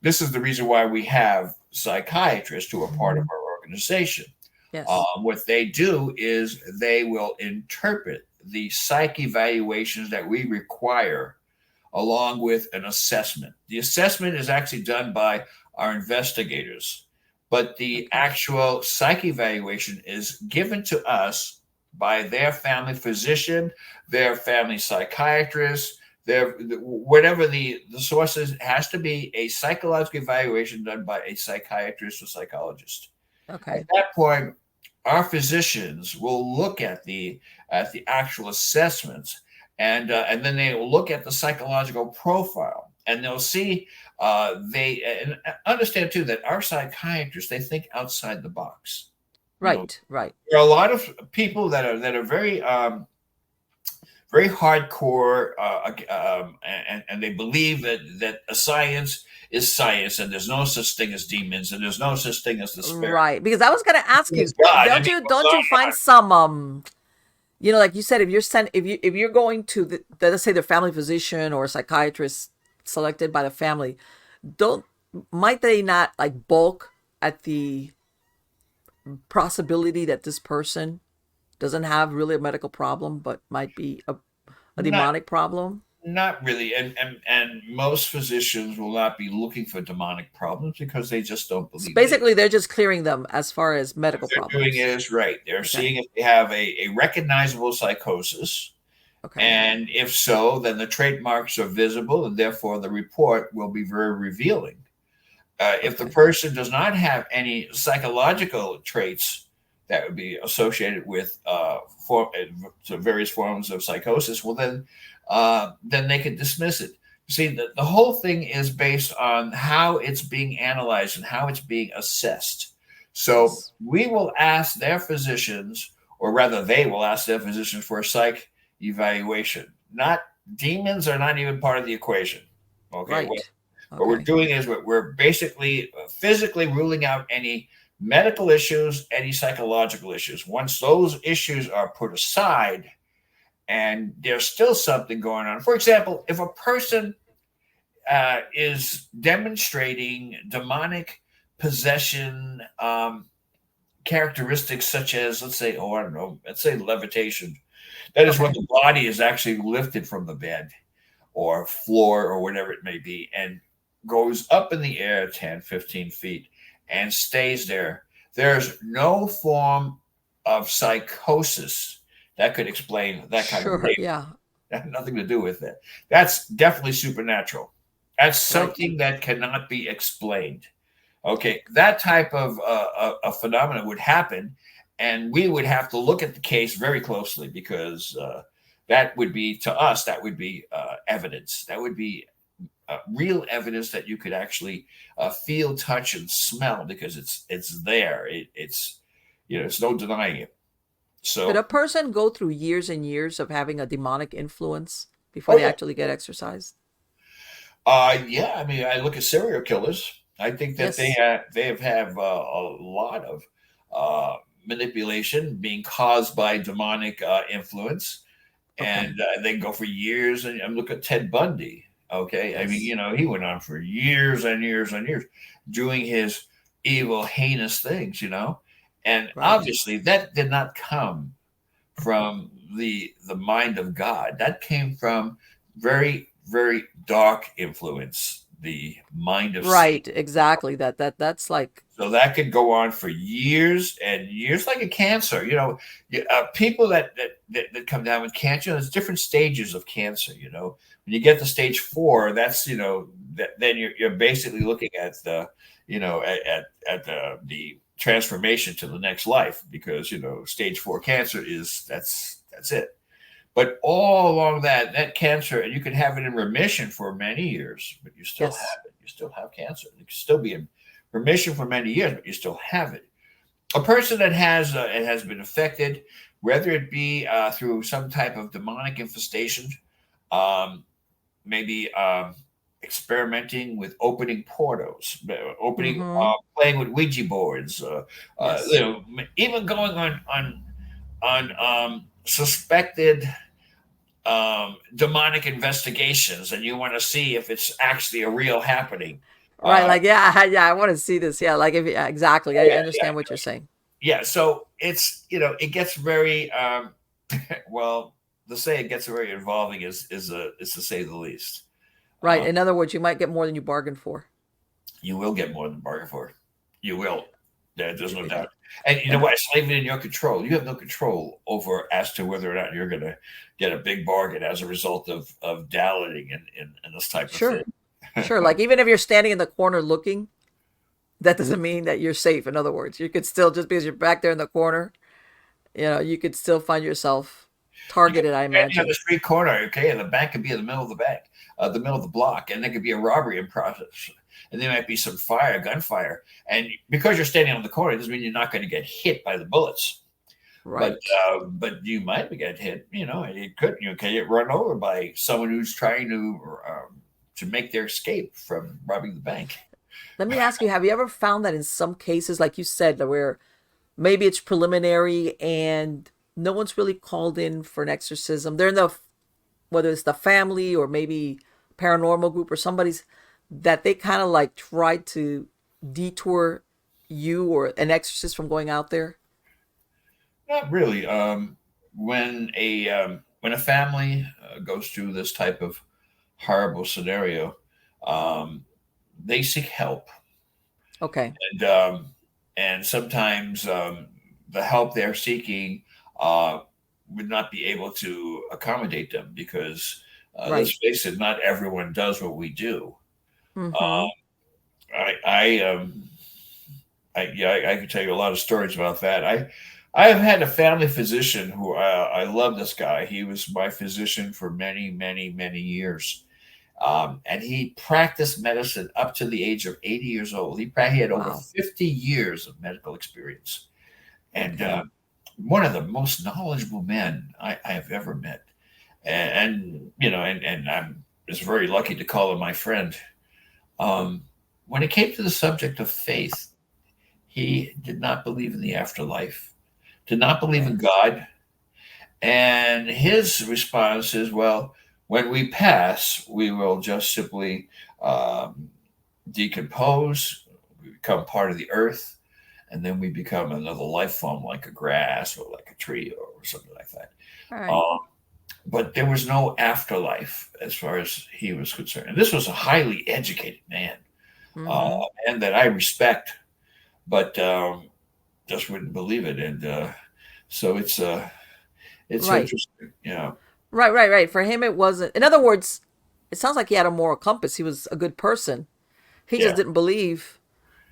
This is the reason why we have psychiatrists who are part of our organization. Yes. What they do is they will interpret the psych evaluations that we require along with an assessment. The assessment is actually done by our investigators, but the Okay. actual psych evaluation is given to us by their family physician, their family psychiatrist, their whatever the source is. It has to be a psychological evaluation done by a psychiatrist or psychologist. At Okay. that point, our physicians will look at the actual assessments, and then they will look at the psychological profile, and they'll see they and understand too that our psychiatrists, they think outside the box. You know, Right. Right. there are a lot of people that are very very hardcore, and they believe that a science is science, and there's no such thing as demons, and there's no such thing as the spirit. Right. Because I was gonna ask you, It's God, and don't it you goes don't on you and find on. some like you said, if you're going to let's say the family physician or psychiatrist selected by the family, don't might they not like bulk at the possibility that this person doesn't have really a medical problem but might be a Not demonic problem? not really, and most physicians will not be looking for demonic problems because they just don't So believe they. basically they're just clearing them as far as What medical they're doing problems. is right. They're Okay. seeing if they have a recognizable psychosis, Okay. and if so, then the trademarks are visible, and therefore the report will be very revealing. If the Okay. person does not have any psychological traits that would be associated with various forms of psychosis, well, then they can dismiss it. See, the whole thing is based on how it's being analyzed and how it's being assessed. So Yes. we will ask their physicians, or rather, they will ask their physicians for a psych evaluation. Not demons are not even part of the equation. Okay, Right. what we're Okay. doing is we're basically physically ruling out any medical issues, any psychological issues. Once those issues are put aside and there's still something going on, for example, if a person is demonstrating demonic possession characteristics, such as, let's say, oh, I don't know, let's say levitation. That is when Okay. the body is actually lifted from the bed or floor or whatever it may be, and goes up in the air 10, 15 feet and stays there. There's no form of psychosis that could explain that kind of Sure. behavior. Yeah. That had nothing to do with it. That's definitely supernatural. That's Right. something that cannot be explained. Okay, that type of a phenomenon would happen, and we would have to look at the case very closely because that would be, to us, that would be evidence. That would be real evidence that you could actually feel, touch, and smell, because it's there. It's it's no denying it. Could a So, person go through years and years of having a demonic influence before oh they yeah, actually get exorcised? yeah. I mean, I look at serial killers. I think that Yes. they have a lot of manipulation being caused by demonic influence, Okay. and they go for years. And look at Ted Bundy. Okay, I mean, Yes. he went on for years and years and years doing his evil, heinous things. And Right. obviously that did not come from the mind of God. That came from very, very dark influence, the mind of Satan. Right. Exactly. That's like So that could go on for years and years, like a cancer. People that come down with cancer, there's different stages of cancer. When you get to stage 4, that's then you're basically looking at the transformation to the next life, because stage 4 cancer that's it. But all along that cancer, and you can have it in remission for many years, but you still yes. have it. You still have cancer. You can still be in remission for many years, but you still have it. A person that has been affected, whether it be through some type of demonic infestation, um, maybe experimenting with opening portals, Mm-hmm. playing with Ouija boards, Yes. even going on suspected demonic investigations, and you want to see if it's actually a real happening. Right. Uh, Like, yeah, yeah, I want to see this. Yeah, like if yeah, exactly. I yeah, yeah, understand what you're saying. yeah. So it's it gets very well. To say it gets very involving is to say the least. Right. Uh, In other words, you might get more than you bargained for. you will get more than bargain for. You will. There's no Yeah. doubt. And you know And what? It's not even in your control. You have no control over as to whether or not you're going to get a big bargain as a result of dallying in this type of thing. sure. Sure. Like even if you're standing in the corner looking, that doesn't mean that you're safe. In other words, you could still, just because you're back there in the corner, you could still find yourself You could targeted, I be standing on the imagine. street corner, okay, and the bank could be in the middle of the bank, the middle of the block, and there could be a robbery in process, and there might be some gunfire, and because you're standing on the corner, it doesn't mean you're not going to get hit by the bullets. But Right. but you might get hit. It could. You can get run over by someone who's trying to make their escape from robbing the bank. Let me ask you, have you ever found that in some cases, like you said, that where maybe it's preliminary and no one's really called in for an exorcism? They're in the, whether it's the family or maybe paranormal group or somebody's, that they kind of like tried to detour you or an exorcist from going out there? Not really. When a family goes through this type of horrible scenario, um, they seek help, Okay. and sometimes the help they're seeking uh, would not be able to accommodate them, because Right. let's face it, not everyone does what we do. Mm-hmm. Um, I can tell you a lot of stories about that. I have had a family physician who I love. This guy, he was my physician for many, many, many years, and he practiced medicine up to the age of 80 years old. He had over Wow. 50 years of medical experience, and Okay. one of the most knowledgeable men I have ever met. And I'm just very lucky to call him my friend. Um, when it came to the subject of faith, he did not believe in the afterlife, did not believe in Okay. God. And his response is, well, when we pass, we will just simply um, decompose, we become part of the earth, and then we become another life form like a grass or like a tree or something like that. All right. Um, but there was no afterlife as far as he was concerned. And this was a highly educated man, Mm-hmm. and that I respect, but just wouldn't believe it. And so it's Right. interesting. Right. Right. Right. For him, it wasn't. In other words, it sounds like he had a moral compass. He was a good person. He just Yeah. didn't believe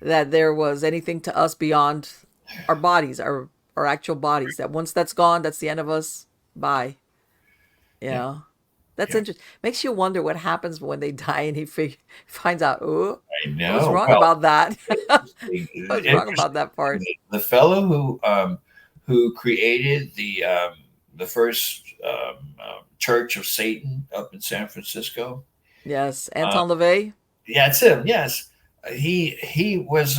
that there was anything to us beyond our bodies, our our actual bodies. That once that's gone, that's the end of us. Bye. You Yeah. know, that's Yeah. interesting. Makes you wonder what happens when they die and finds out. Oh, I I was know. wrong Well, about that. I was wrong interesting. about that part. The fellow who created the first Church of Satan up in San Francisco. Yes, Uh, Anton LaVey. yeah, it's him. Yes, he was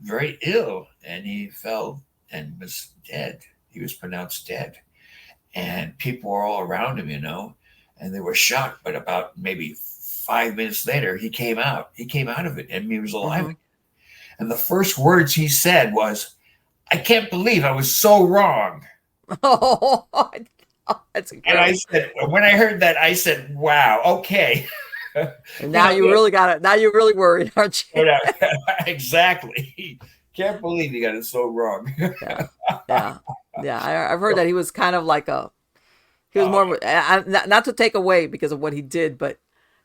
very ill, and he fell and was dead. He was pronounced dead, and people were all around him, and they were shocked. But about maybe 5 minutes later, he came out. He came out of it, and he was alive. Hmm. And the first words he said was, "I can't believe I was so wrong." Oh, that's And I incredible. said, when I heard that, I said, "Wow, okay." And you now know, you really got it. Now you're really worried, aren't you? you know, exactly. Can't believe he got it so wrong. Yeah, yeah, yeah. I've heard So, that he was kind of like he was uh, more, not to take away because of what he did, but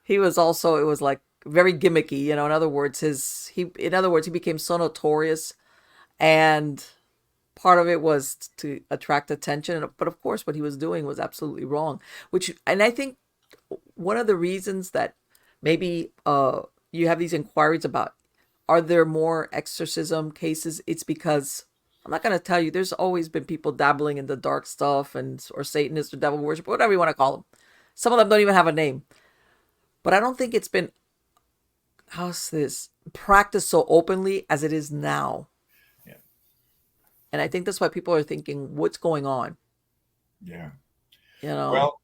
he was also, it was like very gimmicky, in other words, in other words, he became so notorious, and part of it was to attract attention. But of course, what he was doing was absolutely wrong, and I think one of the reasons that maybe you have these inquiries about are there more exorcism cases, it's because I'm not going to tell you, there's always been people dabbling in the dark stuff and or Satanists or devil worship, whatever you want to call them. Some of them don't even have a name, but I don't think it's been, how's this, practiced so openly as it is now. yeah, And I think that's why people are thinking, what's going on? yeah. You know? Well,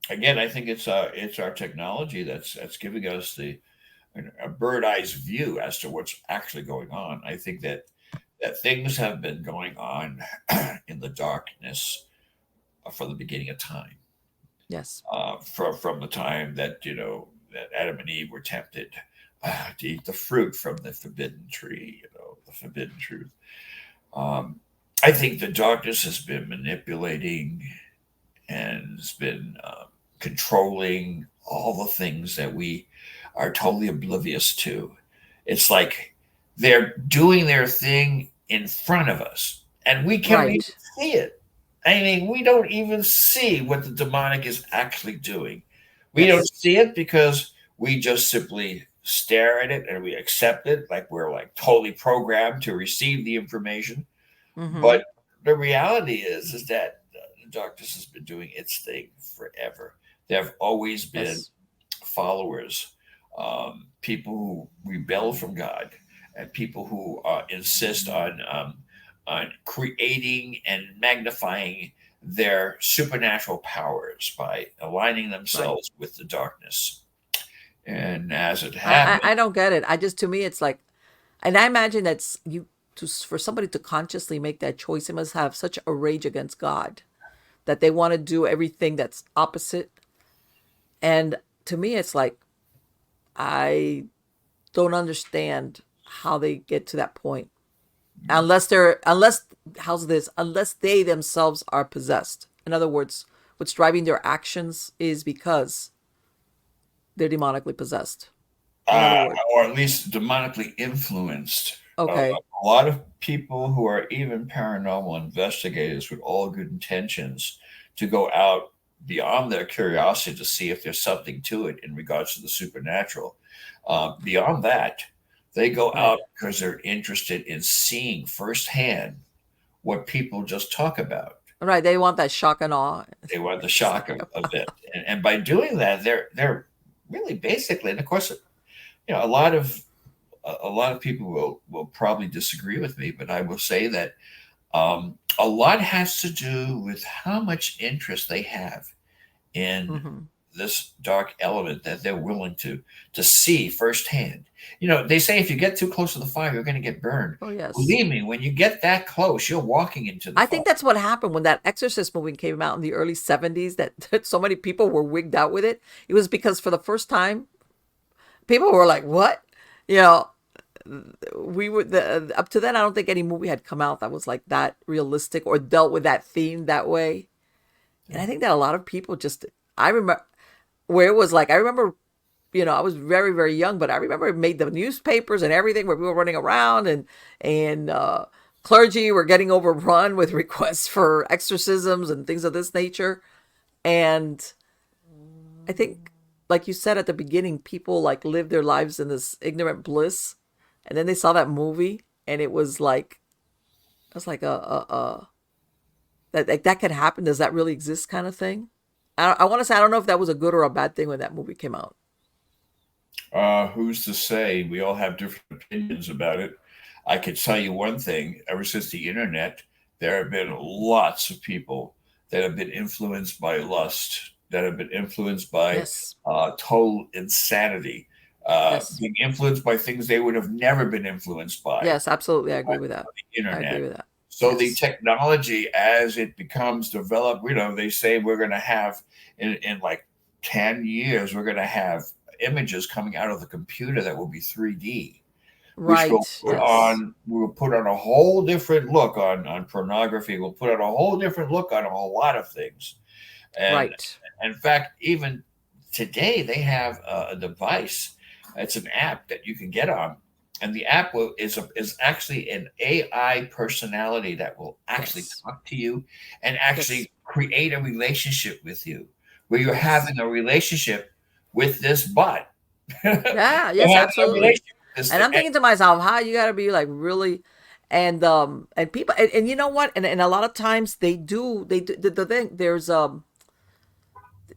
again, I think it's our technology that's giving us a bird eyes view as to what's actually going on. I think that things have been going on in the darkness from the beginning of time. Yes. From the time that that Adam and Eve were tempted to eat the fruit from the forbidden tree, the forbidden truth. Um, I think the darkness has been manipulating and has been controlling all the things that we are totally oblivious to. It's like they're doing their thing in front of us, and we can't even Right. see it. I mean, we don't even see what the demonic is actually doing. We don't Yes. see it because we just simply stare at it and we accept it like we're like totally programmed to receive the information. Mm-hmm. But the reality is that the darkness has been doing its thing forever. There have always been Yes. followers, people who rebel from God, and people who insist on creating and magnifying their supernatural powers by aligning Right. themselves with the darkness. And as it I, happened, I don't get it. I just, to me, it's like, and I imagine that's you for somebody to consciously make that choice, they must have such a rage against God that they want to do everything that's opposite. And to me, it's like, I don't understand how they get to that point. Unless, how's this? Unless they themselves are possessed. In other words, what's driving their actions is because they're demonically possessed. In other uh, words, or at least demonically influenced. okay, A lot of people who are even paranormal investigators with all good intentions to go out beyond their curiosity to see if there's something to it in regards to the supernatural. Beyond that, they go right, out because they're interested in seeing firsthand what people just talk about. right. They want that shock and awe. They want the It's shock like, of it, and by doing that, they're really basically, and of course, a lot of people will probably disagree with me, but I will say that a lot has to do with how much interest they have in hmm, this dark element that they're willing to see firsthand. They say if you get too close to the fire, you're going to get burned. oh yes. Believe me, when you get that close, you're walking into the I fire. think that's what happened when that Exorcist movie came out in the early 70s, that so many people were wigged out with it. It was because for the first time, people were like, what? You know, we were up to then, I don't think any movie had come out that was like that realistic or dealt with that theme that way. And I think that a lot of people just, I remember where it was like, I remember, I was very, very young, but I remember it made the newspapers and everything where we were running around and clergy were getting overrun with requests for exorcisms and things of this nature. And I think, like you said at the beginning, people like live their lives in this ignorant bliss, and then they saw that movie, and it was like a that like that could happen. Does that really exist? Kind of thing. I want to say I don't know if that was a good or a bad thing when that movie came out. Who's to say? We all have different opinions about it. I could tell you one thing: ever since the internet, there have been lots of people that have been influenced by lust, that have been influenced by Yes. total insanity, Yes. being influenced by things they would have never been influenced by Yes. Absolutely. I on agree with that. the I agree internet. with that. So the Yes. technology, as it becomes developed, they say we're going to have in like 10 years, we're going to have images coming out of the computer that will be 3D, which will Right. Yes. put on a whole different look on pornography. We'll put on a whole different look on a whole lot of things. And Right. in fact, even today, they have a device. It's an app that you can get on, and the app is actually an AI personality that will actually Yes. talk to you and Yes. actually create a relationship with you, where you're Yes. having a relationship with this bot. You're Yeah. Yes. having a Absolutely. relationship with this And thing. I'm thinking to myself, how you got to be like really, and people, and you know what, and a lot of times they do the thing. There's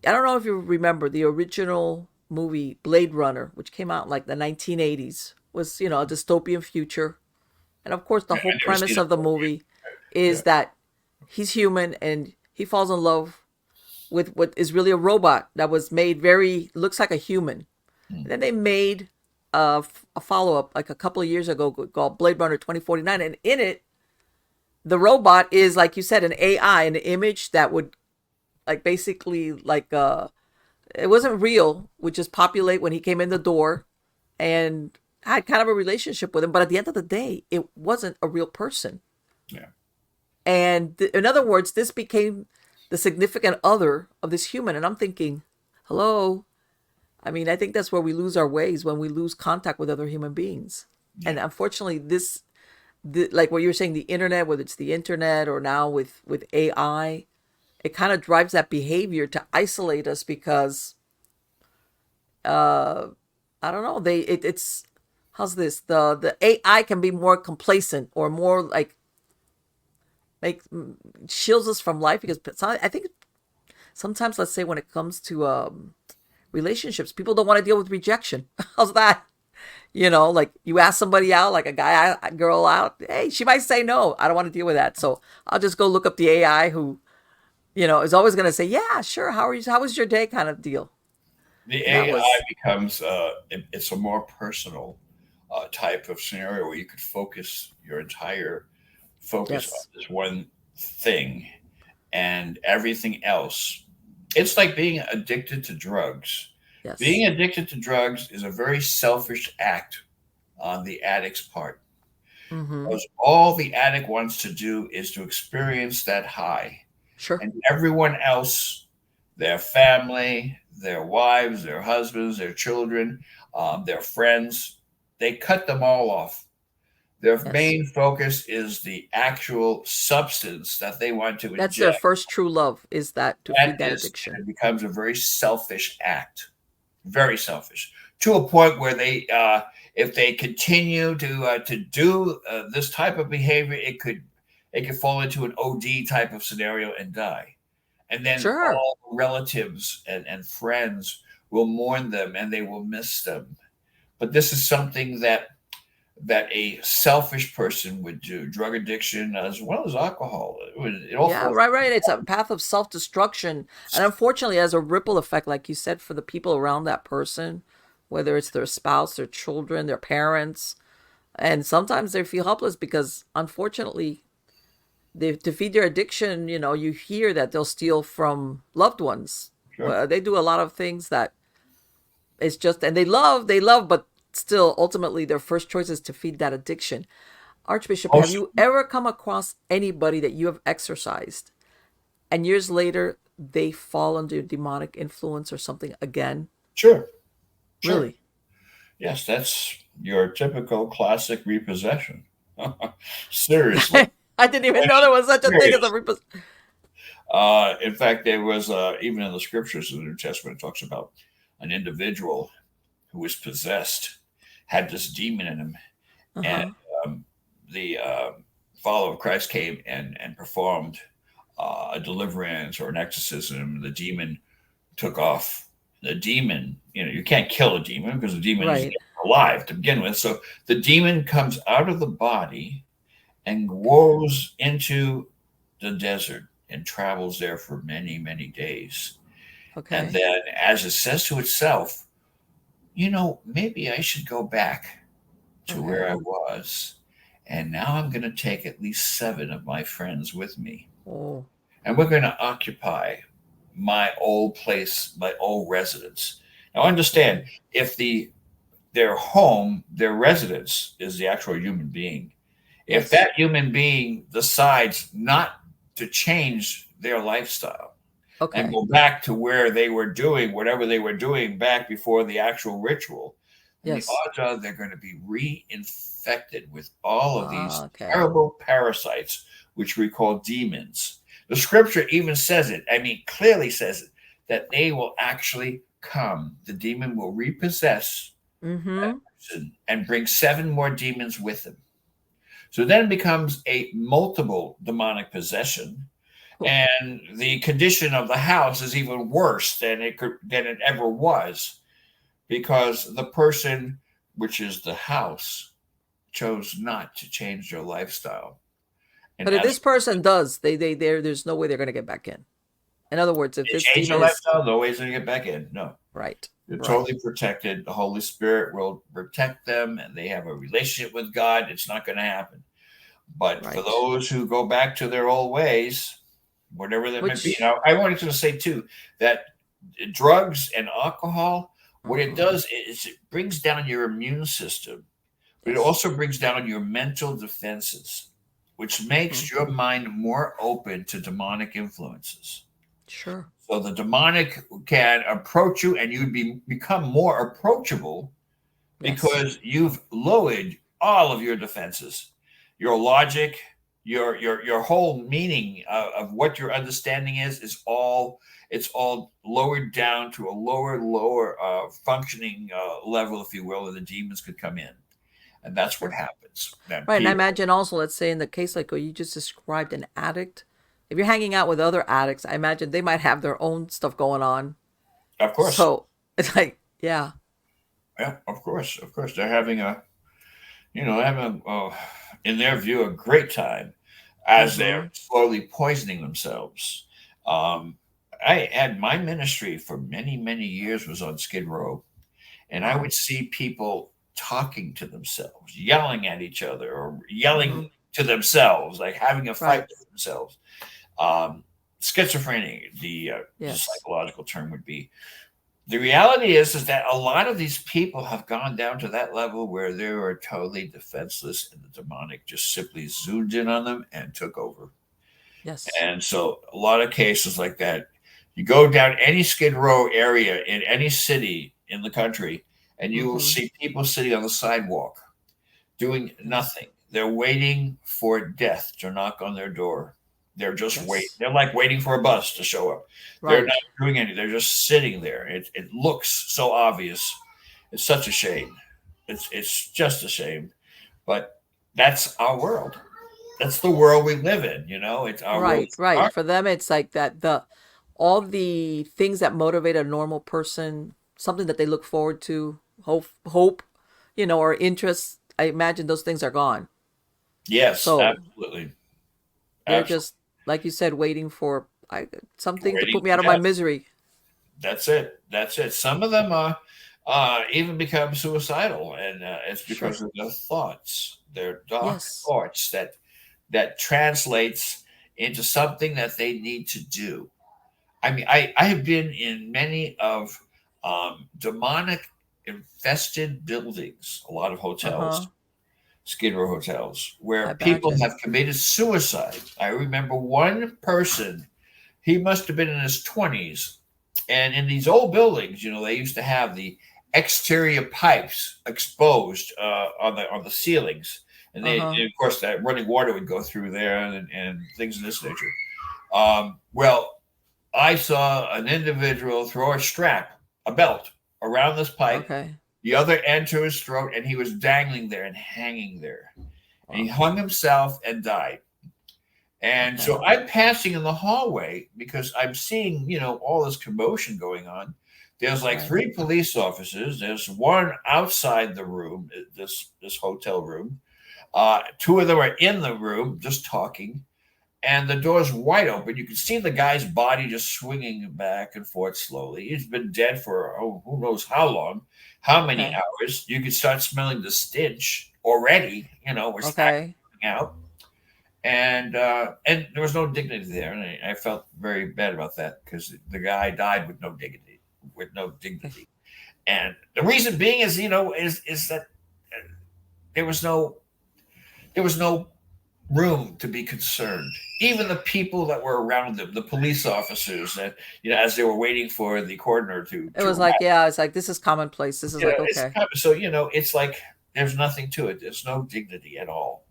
I don't know if you remember the original movie Blade Runner, which came out in like the 1980s, was a dystopian future. And of course, the Yeah, whole I never seen premise it. of the movie Yeah, is that he's human and he falls in love with what is really a robot that was made very looks like a human. hmm. And then they made a follow up like a couple of years ago called Blade Runner 2049, and in it, the robot is like you said, an AI, an image that would like basically like it wasn't real, would just populate when he came in the door, and I had kind of a relationship with him. But at the end of the day, it wasn't a real person. Yeah. And in other words, this became the significant other of this human. And I'm thinking, hello. I mean, I think that's where we lose our ways, when we lose contact with other human beings. And Yeah. unfortunately, like what you were saying, the internet, whether it's the internet or now with AI, it kind of drives that behavior to isolate us because uh I don't know, it's how's this, the AI can be more complacent or more like make shields us from life, because I think sometimes, let's say, when it comes to relationships, people don't want to deal with rejection. How's that? Like you ask somebody out, like a girl out, hey, she might say no. I don't want to deal with that, so I'll just go look up the AI who is always going to say, yeah, sure, how are you, how was your day, kind of deal. The And that AI was becomes it's a more personal type of scenario where you could focus your entire focus on yes. this one thing and everything else. It's like being addicted to drugs. Yes. Being addicted to drugs is a very selfish act on the addict's part. Mm-hmm. Because all the addict wants to do is to experience that high. Sure. And everyone else, their family, their wives, their husbands, their children, their friends, they cut them all off. Their Yes. main focus is the actual substance that they want to That's their inject. first true love, is that to That feed that is, addiction. it becomes a very selfish act, very selfish, to a point where if they continue to do this type of behavior, it could fall into an OD type of scenario and die. And then Sure. all relatives and friends will mourn them and they will miss them. But this is something that a selfish person would do. Drug addiction as well as alcohol. It all Yeah, falls. right, right. It's a path of self-destruction. And unfortunately, as a ripple effect, like you said, for the people around that person, whether it's their spouse, their children, their parents, and sometimes they feel helpless because unfortunately, to feed their addiction, you hear that they'll steal from loved ones. Sure. Well, they do a lot of things that it's just, and they love, but still, ultimately, their first choice is to feed that addiction. Archbishop, have Most, you ever come across anybody that you have exorcised and years later they fall under demonic influence or something again? sure, sure. Really? Yes, that's your typical classic repossession. Seriously. I didn't even know there was such a thing as a In fact, there was even in the scriptures in the New Testament, it talks about an individual who was possessed, had this demon in him, and Uh-huh. the follower of Christ came and performed a deliverance or an exorcism. The demon took off. The demon, you can't kill a demon because the demon is Right. alive to begin with. So the demon comes out of the body and goes into the desert and travels there for many, many days. And Okay. then, as it says to itself, maybe I should go back to where Okay. I was. And now I'm going to take at least 7 of my friends with me. Oh. And we're going to occupy my old place, my old residence. Now, understand, if their home, their residence is the actual human being, if Yes. that human being decides not to change their lifestyle and Okay. go back to where they were doing whatever they were doing back before the actual ritual, then the Yes. odds are they're going to be reinfected with all of these Okay. terrible parasites, which we call demons. The scripture even says it, clearly says it, that they will actually come. The demon will repossess that Mm-hmm. person and bring 7 more demons with him. So then it becomes a multiple demonic possession, Oh. and the condition of the house is even worse than it ever was, because the person, which is the house, chose not to change their lifestyle. And But if as this person does, there's no way they're gonna get back in. In other words, if they this change their demon is lifestyle, no ways to get back in. No, right, they're right, totally protected. The Holy Spirit will protect them, and they have a relationship with God. It's not going to happen. But for right. those who go back to their old ways, whatever that may be. Which Now, I wanted to say too that drugs and alcohol, what it mhm, does is it brings down your immune system, but it yes. also brings down your mental defenses, which Mhm. makes your mind more open to demonic influences. Sure. So the demonic can approach you, and become more approachable Yes. because you've lowered all of your defenses, your logic, your whole meaning of what your understanding is all, it's all lowered down to a lower functioning level, if you will, and the demons could come in, and that's what Sure. happens. Then Right. And I people, imagine also, let's say in the case like what you just described, an addict, if you're hanging out with other addicts, I imagine they might have their own stuff going on. of course, So it's like, yeah. yeah, of course, they're having in their view, a great time as they're Mm-hmm. slowly poisoning themselves. Um, I had my ministry for many, many years was on Skid Row, and I Wow. would see people talking to themselves, yelling at each other, or Mm-hmm. yelling to themselves, like having a fight Right. with themselves. Um, Schizophrenia, the Yes. psychological term would be. The reality is that a lot of these people have gone down to that level where they are totally defenseless, and the demonic just simply zoomed in on them and took over. Yes. And so, a lot of cases like that, you go down any Skid Row area in any city in the country, and you will Mm-hmm. see people sitting on the sidewalk doing Yes. nothing. They're waiting for death to knock on their door. They're just waiting. Yes. They're like waiting for a bus to show up. They're not Right. doing anything. They're just sitting there. It looks so obvious. It's such a shame. It's just a shame. But that's our world. That's the world we live in. It's our world. Right. Right. For them, it's like that all the things that motivate a normal person, something that they look forward to, hope, or interests. I imagine those things are gone. Yes, So absolutely, they're absolutely. just like you said, waiting for something to Waiting put me for out of my death. misery. That's it. That's it. Some of them even become suicidal, and it's Sure. because of their thoughts, their dark Yes. thoughts that translates into something that they need to do. I have been in many of demonic infested buildings, a lot of Uh huh. hotels, Skid Row hotels, I where people imagine. have committed suicide. I remember one person, he must have been in his 20s. And in these old buildings, they used to have the exterior pipes exposed on the ceilings, and Uh-huh. of course, that running water would go through there and things of this nature. Well, I saw an individual throw a belt around this pipe, Okay. the other end to his throat, and he was dangling there and hanging there. And he Wow. hung himself and died. And Okay. so I'm passing in the hallway because I'm seeing, all this commotion going on. There's like Right. three police officers. There's one outside the room, this hotel room. Two of them are in the room just talking, and the door's wide open. You can see the guy's body just swinging back and forth slowly. He's been dead for who knows how long, how many Okay. hours. You can start smelling the stench already. We're starting Okay. out, and there was no dignity there, and I felt very bad about that because the guy died with no dignity, and the reason being is is that there was no there was no room to be concerned. Even the people that were around them, the police officers, that as they were waiting for the coroner It to was like, yeah, it's like this is commonplace. This is like, it's okay. so it's like there's nothing to it. There's no dignity at all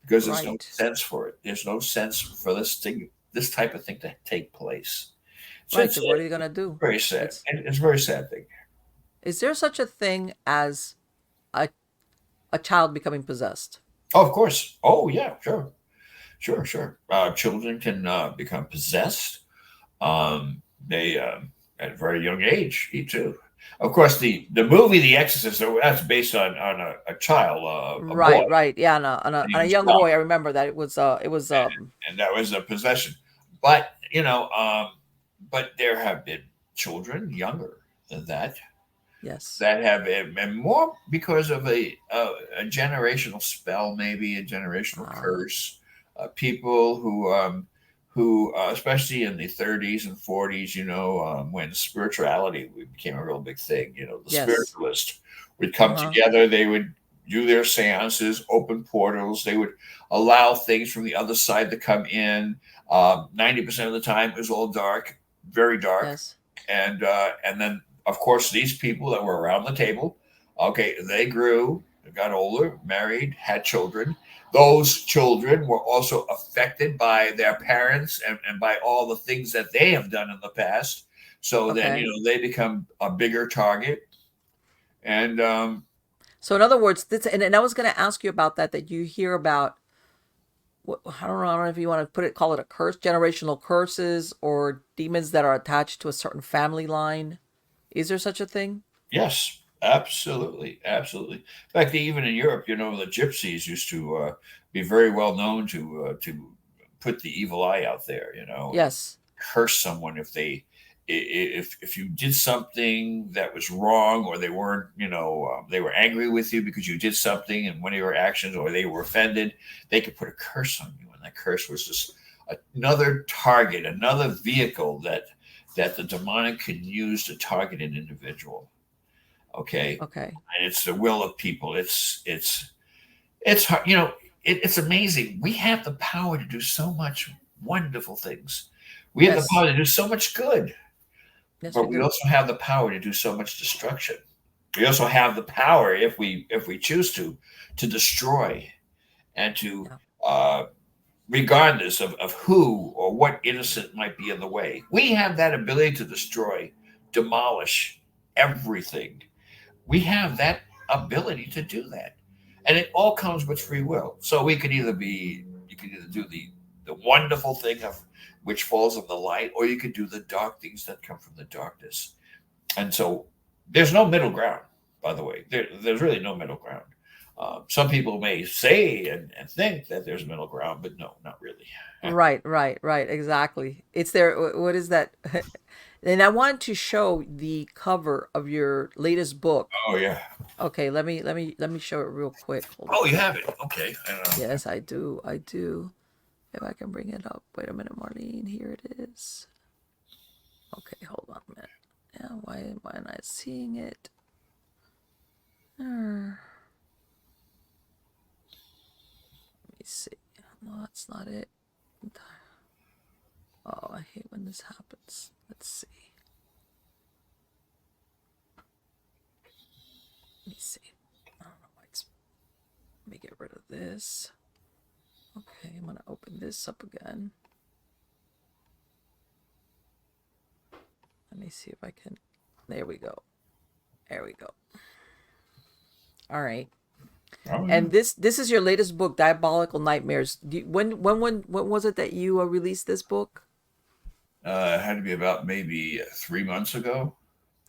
because there's no Right. sense for it. There's no sense for this type of thing to take place. So Right. it's So what are you gonna do? very sad. It's And it's a very sad thing. is there such a thing as a a child becoming possessed? Oh, of course. Oh, yeah, sure. Sure, sure. Children can become possessed. They at a very young age, too. Of course, the movie The Exorcist, that's based on a child, a boy, Right, right. Yeah, and he on a was young young, boy, I remember that it was and that was a possession. But but there have been children younger than that yes. that have and more because of a generational spell, maybe a generational Ah, curse. People who especially in the 30s and 40s, when spirituality became a real big thing, the yes. spiritualists would come Uh-huh. together. They would do their seances, open portals. They would allow things from the other side to come in. 90% of the time, it was all dark, very dark, Yes. and then of course these people that were around the table, okay, they grew, got older, married, had children. Those children were also affected by their parents and by all the things that they have done in the past, so then Okay. they become a bigger target. And So in other words, this and I was going to ask you about that you hear about I don't know if you want to call it a curse, generational curses or demons that are attached to a certain family line. Is there such a thing? yes, absolutely, absolutely. In fact, even in Europe, the gypsies used to be very well known to put the evil eye out there, and Yes. curse someone if if you did something that was wrong, or they weren't, they were angry with you because you did something and one of your actions, or they were offended, they could put a curse on you, and that curse was just another target, another vehicle that the demonic can use to target an individual. Okay, Okay. and it's the will of people. It's hard. It's amazing. We have the power to do so much wonderful things. We have the Yes. power to do so much good, Yes, we but we do. also have the power to do so much destruction. We also have the power, if we choose to destroy and to, Yeah. uh, regardless of who or what innocent might be in the way. We have that ability to destroy, demolish everything. We have that ability to do that, and it all comes with free will. So you can either do the wonderful thing of which falls on the light, or you could do the dark things that come from the darkness. And so there's no middle ground. By the way, there's really no middle ground. Some people may say and think that there's middle ground, but no, not really. Right, right, right. Exactly. It's there. What is that? And I wanted to show the cover of your latest book. Oh yeah. Okay, let me show it real quick. Hold Oh, on. you have it. Okay. I don't know. Yes, I do. I do. If I can bring it up. Wait a minute, Marlene. Here it is. Okay, hold on a minute. Yeah, why am I not seeing it? Let me see. No, that's not it. Oh, I hate when this happens. Let's see. Let me see. I don't know why it's. Let me get rid of this. Okay, I'm going to open this up again. Let me see if I can. There we go. There we go. All right. Oh, yeah. And this is your latest book, Diabolical Nightmares. When was it that you released this book? It had to be about maybe 3 months ago.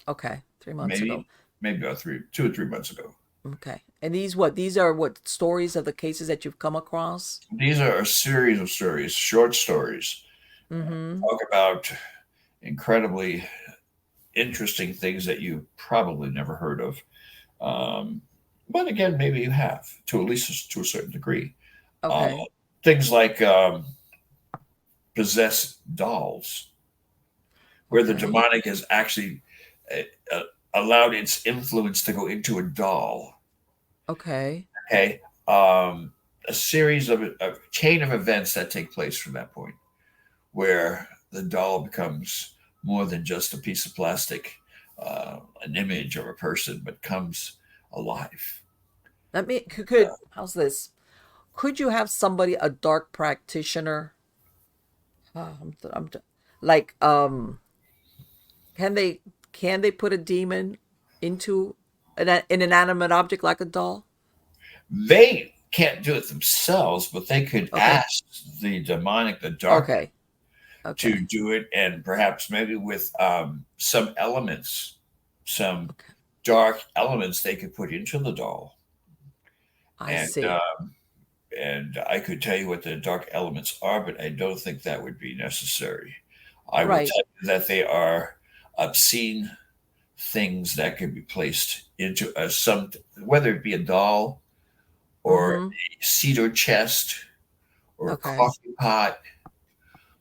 Okay, 3 months ago. Maybe about 2 or 3 months ago. Okay. And these are what stories of the cases that you've come across? These are a series of stories, short stories. Mm-hmm. Talk about incredibly interesting things that you probably never heard of. But again, maybe you have, to at least to a certain degree. Okay. Things like possessed dolls, where the Okay. demonic has actually allowed its influence to go into a doll. Okay. Okay. A series of a chain of events that take place from that point, where the doll becomes more than just a piece of plastic, an image of a person, but comes alive. Let me could how's this? Could you have somebody, a dark practitioner? Like can they put a demon into an inanimate object like a doll? They can't do it themselves, but they could Okay. ask the demonic, the dark, Okay. to Okay. do it, and perhaps maybe with some elements, some Okay. dark elements they could put into the doll, I and see. I could tell you what the dark elements are, but I don't think that would be necessary. I will Right. tell you that they are obscene things that can be placed into some, whether it be a doll or Mm-hmm. a cedar chest or a Okay. coffee pot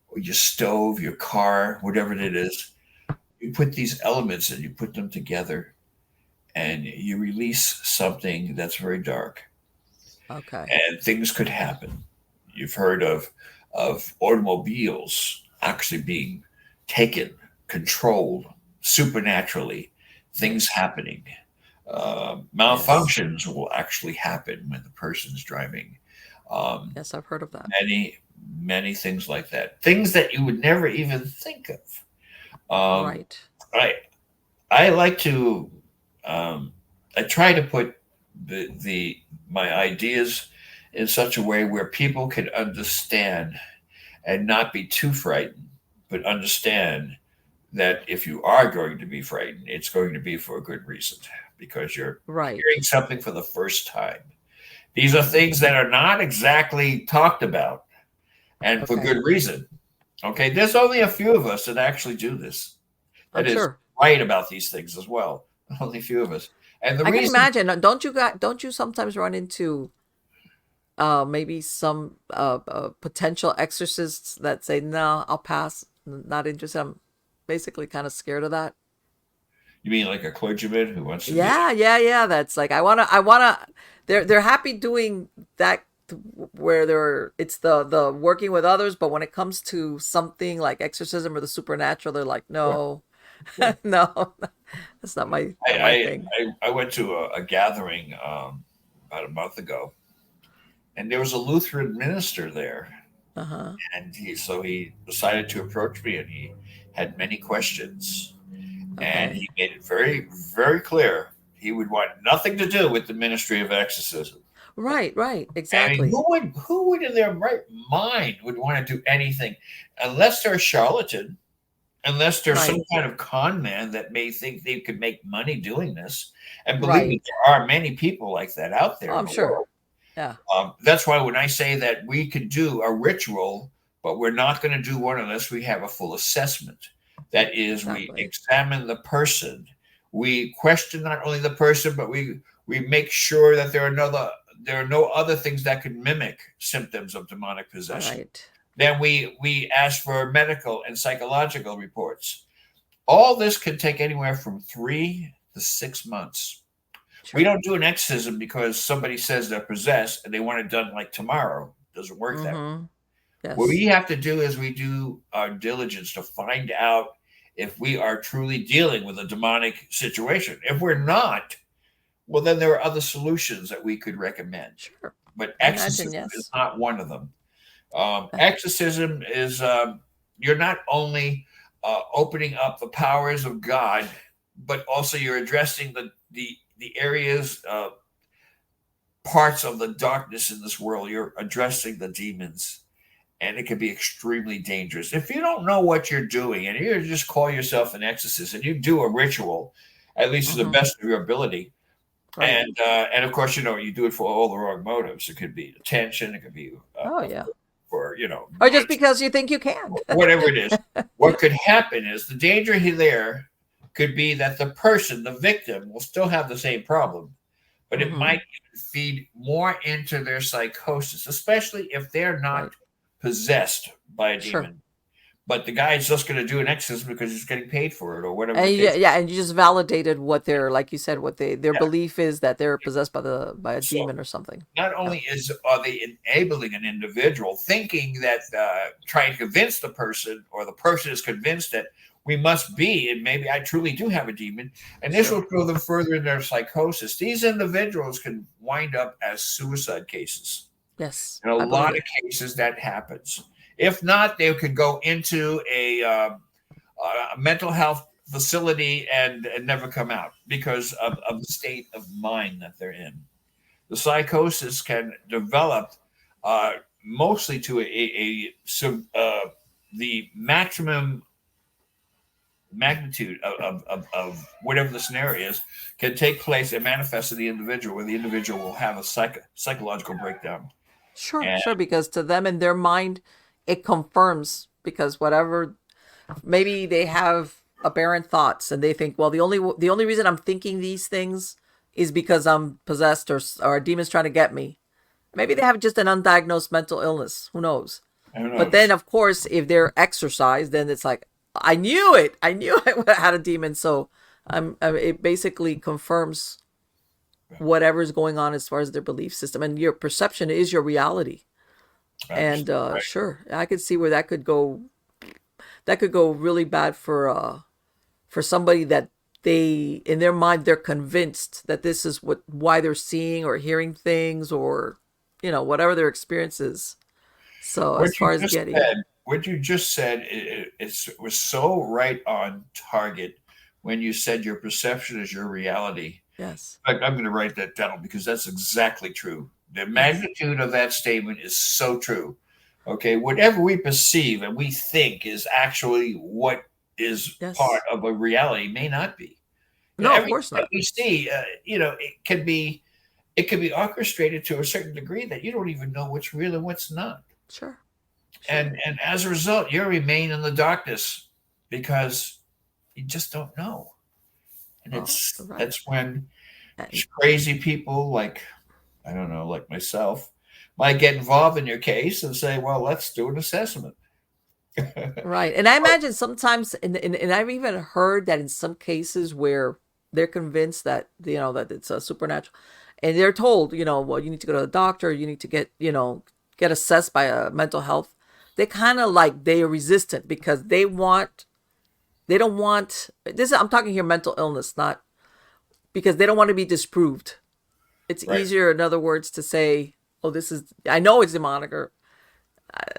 or your stove, your car, whatever it is. You put these elements and you put them together and you release something that's very dark, Okay. and things could happen. You've heard of automobiles actually being taken, controlled supernaturally, things Yes. happening. Yes. Malfunctions will actually happen when the person's driving. Um, Yes, I've heard of that. many things like that. Things that you would never even think of. Um, Right. I I like to um, I try to put the my ideas in such a way where people can understand and not be too frightened, but understand that if you are going to be frightened, it's going to be for a good reason because you're Right. hearing something for the first time. These are things that are not exactly talked about, and for Okay. good reason. Okay, there's only a few of us that actually do this. I'm That is sure. right about these things as well. Only a few of us. And the I can reason, imagine. Don't you sometimes run into maybe some potential exorcists that say, "No, I'll pass. Not interested." I'm basically kind of scared of that. you mean like a clergyman who wants to do, Yeah, yeah, yeah. That's like I wanna. They're happy doing that where it's the working with others, but when it comes to something like exorcism or the supernatural, they're like, sure, no, sure. no, that's not my thing. I went to a gathering about a month ago, and there was a Lutheran minister there, Uh huh. and he decided to approach me, and he had many questions, and Okay. he made it very clear he would want nothing to do with the Ministry of Exorcism. Right. Right. I mean, Exactly. who would in their right mind would want to do anything unless they're a charlatan, unless there's some Right. kind of con man that may think they could make money doing this. And believe me, Right. there are many people like that out Oh, there in I'm the sure. world. Yeah. That's why when I say that we could do a ritual, but we're not going to do one unless we have a full assessment. That is, we Exactly. examine the person. We question not only the person, but we make sure that there are no other things that could mimic symptoms of demonic possession. Right. Then we ask for medical and psychological reports. All this can take anywhere from 3 to 6 months. We Sure. don't do an exorcism because somebody says they're possessed and they want it done like tomorrow. It doesn't work that way. Mm-hmm. What we Yes. have to do is we do our diligence to find out if we are truly dealing with a demonic situation. If we're not, well, then there are other solutions that we could recommend. Sure. But I imagine, exorcism is yes. not one of them. Exorcism is you're not only opening up the powers of God, but also you're addressing the areas, parts of the darkness in this world. You're addressing the demons, and it can be extremely dangerous. If you don't know what you're doing, and you just call yourself an exorcist, and you do a ritual, at least to the Mm-hmm. best of your ability, Right. and of course, you do it for all the wrong motives. It could be attention. It could be Oh, yeah. for Or just because you think you can. whatever it is. What could happen is the danger there could be that the person, the victim, will still have the same problem, but it Mm-hmm. might feed more into their psychosis, especially if they're not Right. possessed by a Sure. demon. But the guy's just going to do an exorcism because he's getting paid for it, or whatever And the case. yeah, and you just validated what their, like you said, what their Yeah. belief is, that they're possessed by a So demon or something. not only are they enabling an individual, thinking that trying to convince the person, or the person is convinced that we must be, and maybe I truly do have a demon, and this Sure. will throw them further in their psychosis. These individuals can wind up as suicide cases. Yes. In a I lot believe of cases, that happens. If not, they could go into a mental health facility and never come out because of the state of mind that they're in. The psychosis can develop mostly to the maximum magnitude of whatever the scenario is, can take place and manifest in the individual, where the individual will have a psychological breakdown. Sure, And sure, because to them in their mind, it confirms, because whatever, maybe they have aberrant thoughts and they think, well, the only reason I'm thinking these things is because I'm possessed, or a demon's trying to get me. Maybe they have just an undiagnosed mental illness. Who knows? who But then, knows? of course, if they're exorcised, then it's like, I knew it. I knew I had a demon. So it basically confirms whatever's going on as far as their belief system, and your perception is your reality. And Right. sure, I could see where that could go. That could go really bad for somebody that they, in their mind, they're convinced that this is why they're seeing or hearing things, or whatever their experience is. So as What you far as just getting, said, it was so right on target when you said your perception is your reality. yes, In fact, I'm going to write that down because that's exactly true. The yes, magnitude of that statement is so true. Okay, whatever we perceive and we think is actually what is part yes, of a reality may not be. no, of Everything course that not. we see, it can be orchestrated to a certain degree that you don't even know what's real and what's not. Sure, sure. And as a result, you remain in the darkness because you just don't know. And Oh, right. that's when And crazy people like, I don't know, like myself, might get involved in your case and say, well, let's do an assessment. right. And I imagine sometimes, and I've even heard that in some cases where they're convinced that, that it's a supernatural, and they're told, well, you need to go to the doctor, you need to get assessed by a mental health. They kind of like, they are resistant because they don't want this. I'm talking here mental illness, not because they don't want to be disproved. It's Right. easier, in other words, to say, oh, I know it's demonic, or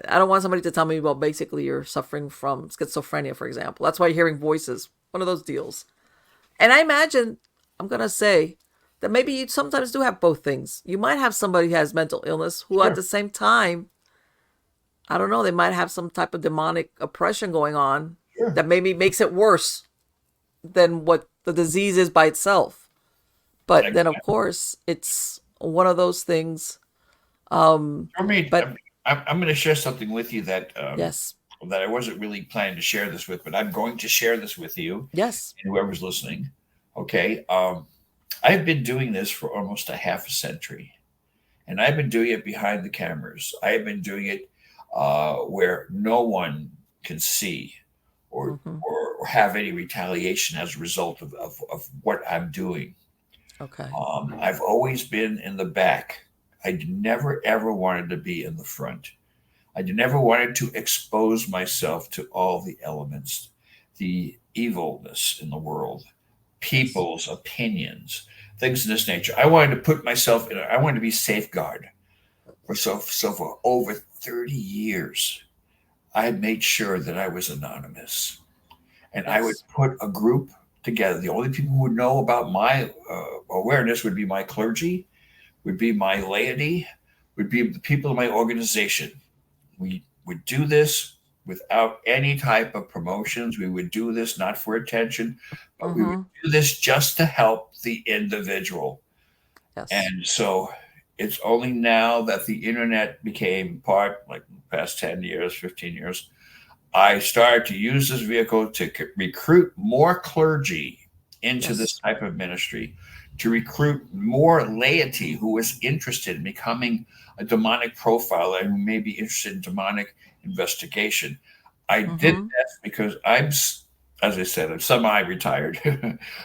I don't want somebody to tell me, well, basically you're suffering from schizophrenia, for example. That's why you're hearing voices, one of those deals. And I imagine, I'm going to say that maybe you sometimes do have both things. You might have somebody who has mental illness who at Sure. the same time, I don't know, they might have some type of demonic oppression going on Sure. that maybe makes it worse than what the disease is by itself. But Like, then, of course, it's one of those things. I mean, But I'm going to share something with you yes, that I wasn't really planning to share this with, but I'm going to share this with you yes. and whoever's listening. Okay. I've been doing this for almost a half a century, and I've been doing it behind the cameras. I have been doing it where no one can see or, Hmm. or have any retaliation as a result of what I'm doing. Okay. I've always been in the back. I never ever wanted to be in the front. I never wanted to expose myself to all the elements, the evilness in the world, Yes. people's opinions, things of this nature. I wanted to put myself in. I wanted to be safeguard for over 30 years. I had made sure that I was anonymous, and I would Yes. put a group together. The only people who would know about my awareness would be my clergy, would be my laity, would be the people in my organization. We would do this without any type of promotions. We would do this not for attention, but we would Mm-hmm. do this just to help the individual. Yes. And so it's only now that the internet became part, like the past 10 years, 15 years, I started to use this vehicle to recruit more clergy into this Yes. type of ministry, to recruit more laity who was interested in becoming a demonic profiler and who may be interested in demonic investigation. I did Mm-hmm. that because as I said, I'm semi-retired.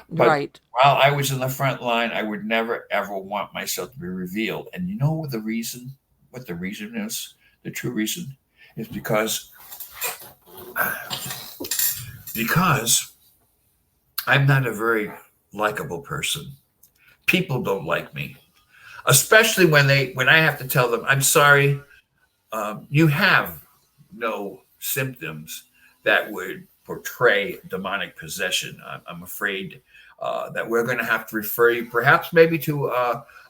But Right. while I was in the front line, I would never ever want myself to be revealed. And you know what the reason? What the reason is? The true reason is because I'm not a very likable person. People don't like me, especially when I have to tell them, I'm sorry, you have no symptoms that would portray demonic possession. I'm afraid that we're going to have to refer you, perhaps maybe to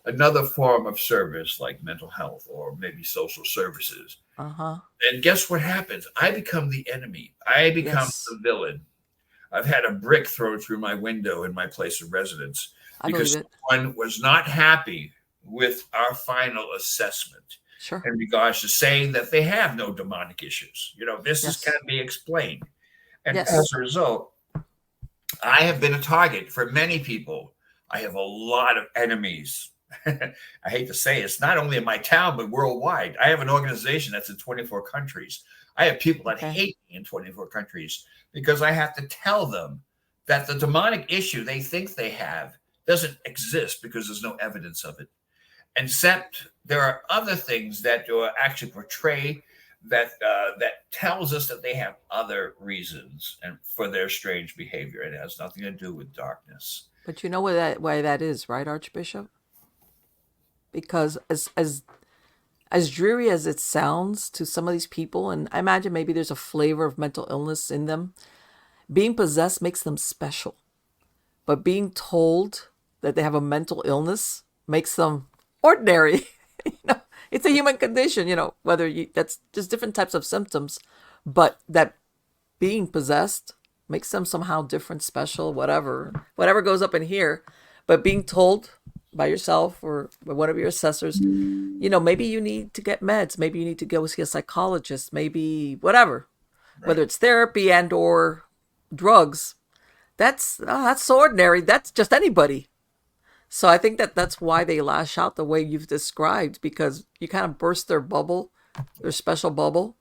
another form of service like mental health or maybe social services. Uh-huh. And guess what happens? I become the enemy. I become Yes. the villain. I've had a brick thrown through my window in my place of residence I believe because it. someone was not happy with our final assessment Sure. in regards to saying that they have no demonic issues. Can Yes. be explained. And as Yes. a result, I have been a target for many people. I have a lot of enemies. I hate to say it's not only in my town, but worldwide. I have an organization that's in 24 countries. I have people that Okay. hate me in 24 countries because I have to tell them that the demonic issue they think they have doesn't exist because there's no evidence of it. Except there are other things that actually portray that tells us that they have other reasons and for their strange behavior. It has nothing to do with darkness. But you know why that is, right, Archbishop? Because as dreary as it sounds to some of these people, and I imagine maybe there's a flavor of mental illness in them, being possessed makes them special. But being told that they have a mental illness makes them ordinary. you know, it's a human condition, whether that's just different types of symptoms, but that being possessed makes them somehow different, special, whatever goes up in here. But being told by yourself or by one of your assessors, maybe you need to get meds, maybe you need to go see a psychologist, maybe whatever, Right. whether it's therapy and or drugs. That's so ordinary. That's just anybody. So I think that that's why they lash out the way you've described, because you kind of burst their bubble, their special bubble.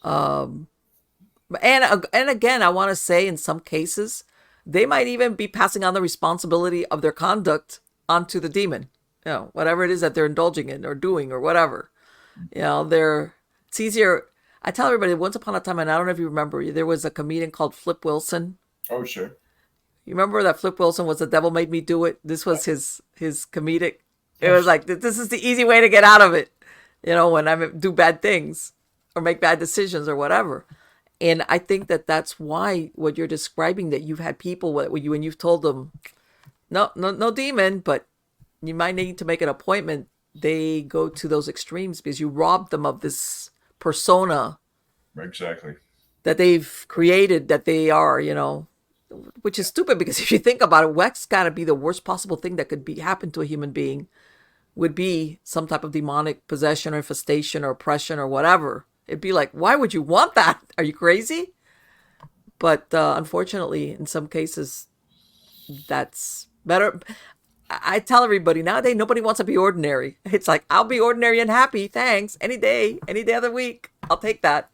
Um, and again, I want to say in some cases, they might even be passing on the responsibility of their conduct onto the demon. Whatever it is that they're indulging in or doing or whatever. It's easier. I tell everybody, once upon a time, and I don't know if you remember, there was a comedian called Flip Wilson. Oh, sure. You remember that Flip Wilson was "The Devil Made Me Do It"? This was his comedic. It was Yes. like, this is the easy way to get out of it. When I do bad things or make bad decisions or whatever. And I think that that's why what you're describing, that you've had people when you've told them, no, no, no demon, but you might need to make an appointment. They go to those extremes because you robbed them of this persona Exactly. that they've created, that they are, which is stupid, because if you think about it, what's got to be the worst possible thing that could be happen to a human being would be some type of demonic possession or infestation or oppression or whatever. It'd be like, why would you want that? Are you crazy? But unfortunately, in some cases, that's better. I tell everybody nowadays, nobody wants to be ordinary. It's like, I'll be ordinary and happy. Thanks. Any day of the week. I'll take that.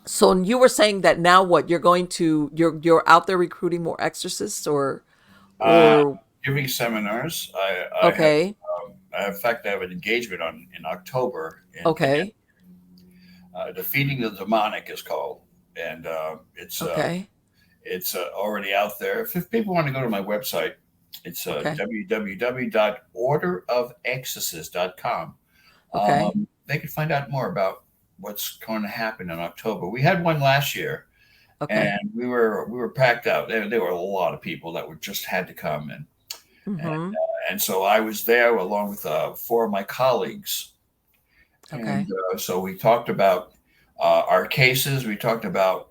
So you were saying that now what you're out there recruiting more exorcists Uh, or Giving seminars. okay, In fact, I have an engagement in October in okay, Defeating the Demonic is called, and it's okay, It's already out there. If people want to go to my website, it's Okay. www.orderofexorcist.com. Okay. They can find out more about what's going to happen in October. We had one last year, Okay. and we were packed out. There were a lot of people that were just had to come, and Mm-hmm. and so I was there along with four of my colleagues, and Okay. so we talked about our cases. We talked about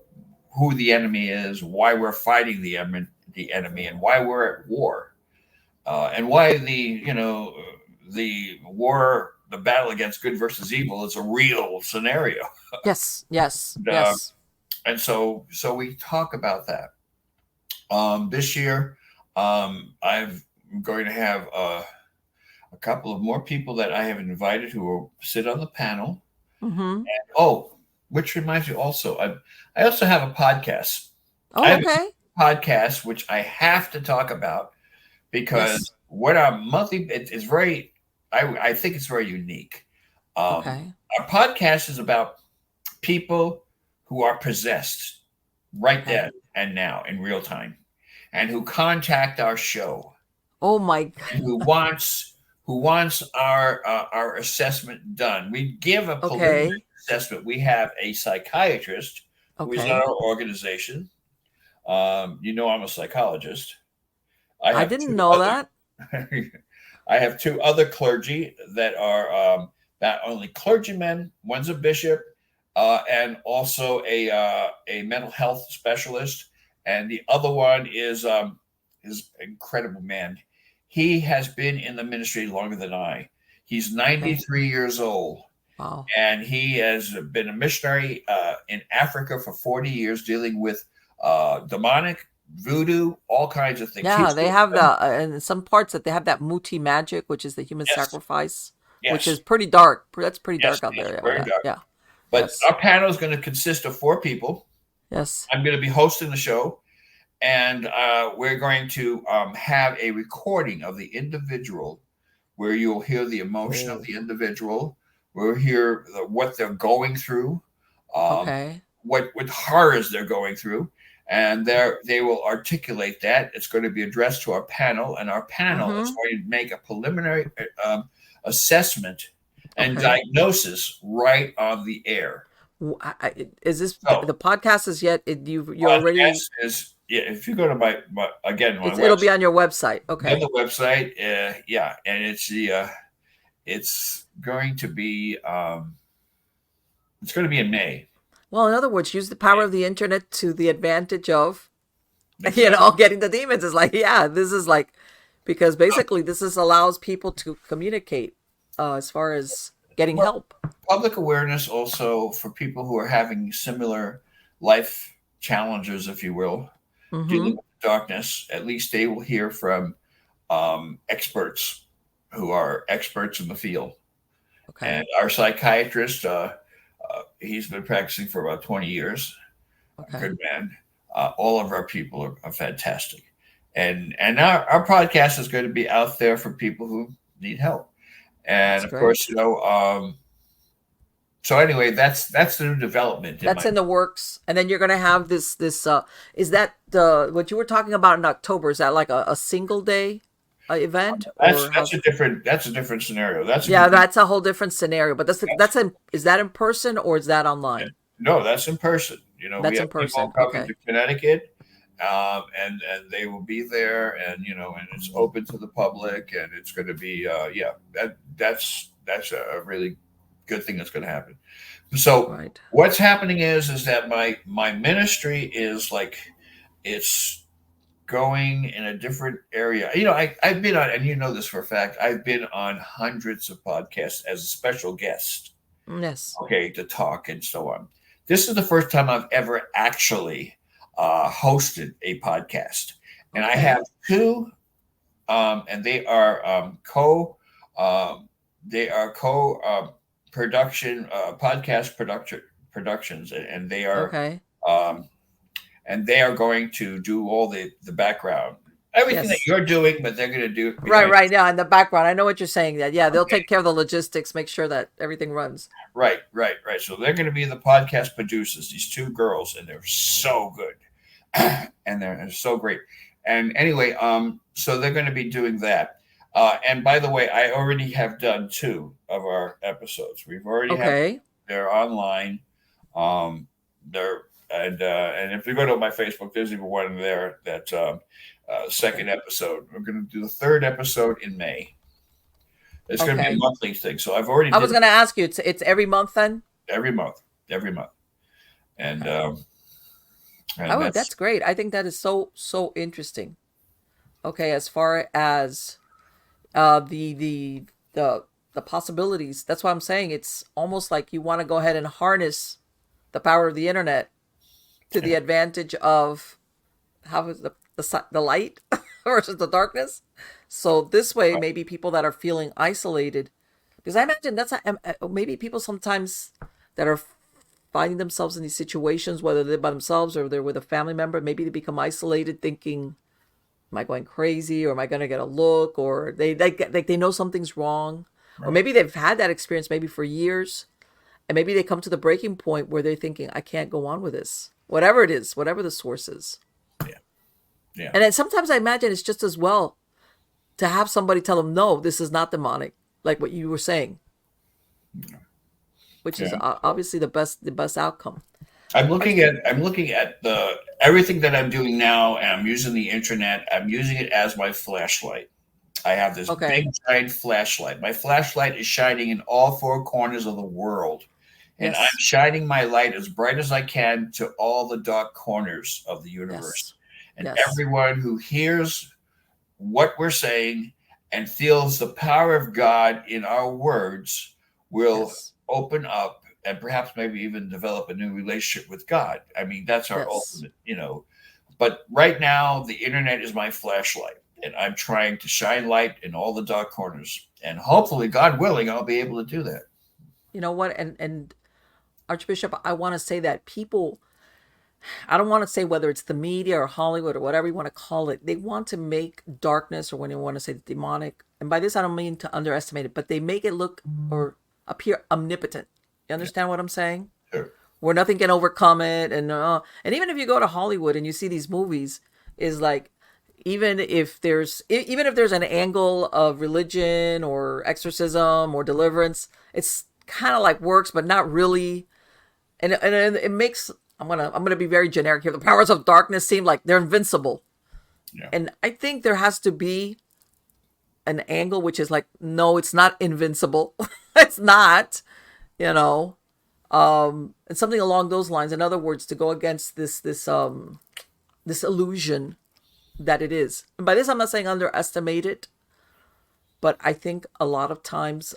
who the enemy is, why we're fighting the enemy, and why we're at war, and why the war, the battle against good versus evil, is a real scenario. Yes. Yes. And, Yes. and so we talk about that. This year, I'm going to have a couple of more people that I have invited who will sit on the panel. Mm-hmm. Oh, which reminds me also, I also have a podcast. I Oh, have okay. a podcast which I have to talk about because Yes. what our monthly it's very I think it's very unique. Okay. Our podcast is about people who are possessed right Okay. then and now in real time, and who contact our show Oh my. and who wants our assessment done. We give a preliminary Okay. assessment. We have a psychiatrist who is in Okay. our organization. I'm a psychologist. I I have didn't two know other that. I have two other clergy that are not only clergymen. One's a bishop, and also a mental health specialist, and the other one is an incredible man. He has been in the ministry longer than I. He's Okay. 93 years old, Wow. and he has been a missionary in Africa for 40 years, dealing with demonic, voodoo, all kinds of things. Yeah, He's they have the in some parts that they have that muti magic, which is the human yes, sacrifice, which is yes, pretty dark. That's pretty yes, dark out it's there. Yeah, very that. dark. Yeah. But Yes. our panel is going to consist of four people. Yes. I'm going to be hosting the show, and we're going to have a recording of the individual where you'll hear the emotion of Oh. the individual. We'll hear what they're going through, um, Okay. what horrors they're going through, and they will articulate that. It's going to be addressed to our panel, and our panel is Mm-hmm. going to make a preliminary assessment and Okay. diagnosis right on the air. Is this So the podcast is yet? You're already. podcast is yeah. If you go to my again my It'll be website, on your website. on Okay. the website, yeah, and it's going to be it's going to be in May. Well, in other words, use the power of the internet to the advantage of, Exactly. getting the demons. Is like, yeah, this is like, because basically this is allows people to communicate, as far as getting Well, help. public awareness also for people who are having similar life challenges, if you will, dealing Mm-hmm. with darkness. At least they will hear from experts who are experts in the field. Okay. And our psychiatrist, he's been practicing for about 20 years. A Okay. good man. All of our people are fantastic. And our podcast is going to be out there for people who need help. And That's of course, great. so anyway, that's the new development in That's my. in the works. And then you're gonna have this is that the what you were talking about in October, is that like a single day event, That's or that's how's? a different scenario. That's a Yeah, complete. that's a whole different scenario. But That's, is that in person or is that online? no, that's in person. We That's have in people person. coming to Okay. Connecticut, and they will be there, and it's open to the public, and it's going to be yeah, that's a really good thing that's going to happen. So Right. what's happening is that my ministry is like it's going in a different area. I've been on, and this for a fact, I've been on hundreds of podcasts as a special guest, Yes. okay, to talk and so on. This is the first time I've ever actually hosted a podcast, and I have Okay. two, and they are co production podcast productions, Okay. um, and they are going to do all the background, everything that Yes. you're doing, but they're going to do it Right, behind. right. Yeah, in the background. I know what you're saying. That, yeah, they'll Okay, take care of the logistics, make sure that everything runs. right. So they're going to be the podcast producers. These two girls, and they're so good. and they're so great. And anyway, so they're going to be doing that. And by the way, I already have done 2 of our episodes. We've already have Okay. they're online. They're and if you go to my Facebook, there's even one there that second episode. We're going to do the 3rd episode in May. It's going to be a Okay. monthly thing. So I've already I was did going to ask you, it's every month then? every month, and Okay. and Oh, that's that's great. I think that is so interesting. Okay, as far as the possibilities, that's what I'm saying. It's almost like you want to go ahead and harness the power of the internet to the yeah, advantage of how is the light versus the darkness. So this way, maybe people that are feeling isolated, because I imagine maybe people sometimes that are finding themselves in these situations, whether they're by themselves or they're with a family member, maybe they become isolated, thinking, "Am I going crazy, or am I going to get a look?" Or they know something's wrong, or right, maybe they've had that experience maybe for years, and maybe they come to the breaking point where they're thinking, "I can't go on with this," whatever it is, whatever the source is. yeah, yeah, And then sometimes I imagine it's just as well to have somebody tell them, "No, this is not demonic," like what you were saying, which is yeah. obviously the best outcome. I'm looking at the everything that I'm doing now, and I'm using the internet. I'm using it as my flashlight. I have this big Okay. giant flashlight. My flashlight is shining in all 4 corners of the world, and I'm Yes. shining my light as bright as I can to all the dark corners of the universe. Yes. And Yes. everyone who hears what we're saying and feels the power of God in our words will Yes. open up and perhaps maybe even develop a new relationship with God. I mean, that's our Yes. ultimate. But right now, the internet is my flashlight, and I'm trying to shine light in all the dark corners. And hopefully, God willing, I'll be able to do that. You know what? And Archbishop, I want to say that people, I don't want to say whether it's the media or Hollywood or whatever you want to call it, they want to make darkness, or when you want to say demonic, and by this I don't mean to underestimate it, but they make it look or appear omnipotent. You Yeah, understand what I'm saying? sure. Where nothing can overcome it, and even if you go to Hollywood and you see these movies, is like, even if there's an angle of religion or exorcism or deliverance, it's kind of like works, but not really. And it makes, I'm gonna be very generic here. The powers of darkness seem like they're invincible, Yeah, and I think there has to be an angle which is like, no, it's not invincible. It's not, you know, and something along those lines. In other words, to go against this illusion that it is. And by this, I'm not saying underestimate it, but I think a lot of times,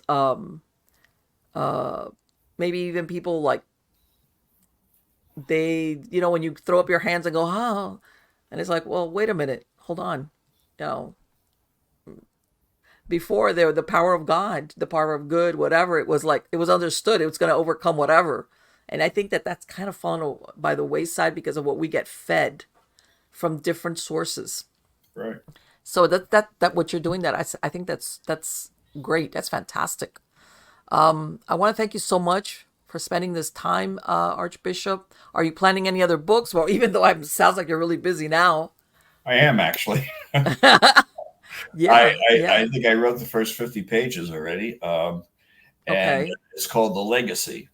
maybe even people like when you throw up your hands and go, "Oh," and it's like, well, wait a minute, hold on, you know, before there, the power of God, the power of good, whatever, it was like, it was understood it was going to overcome whatever. And I think that that's kind of fallen by the wayside because of what we get fed from different sources. right. So that what you're doing, I think that's great. That's fantastic. I want to thank you so much for spending this time, Archbishop. Are you planning any other books? Well, even though it sounds like you're really busy now. I am actually. Yeah, I yeah. think I wrote the first 50 pages already, and Okay, it's called The Legacy,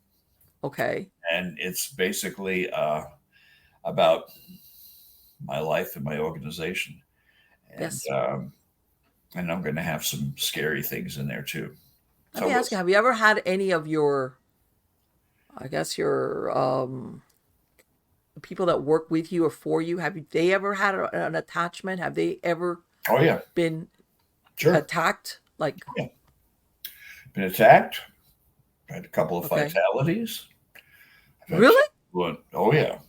okay. and it's basically about my life and my organization, and Yes. and I'm going to have some scary things in there too. Let So me we'll ask you, see. have you ever had any of your, I guess your people that work with you or for you, they ever had an attachment? Have they ever Oh yeah, been sure. attacked? Like, Yeah. Been attacked. Had a couple of okay. fatalities. I've had Really? people. Oh yeah.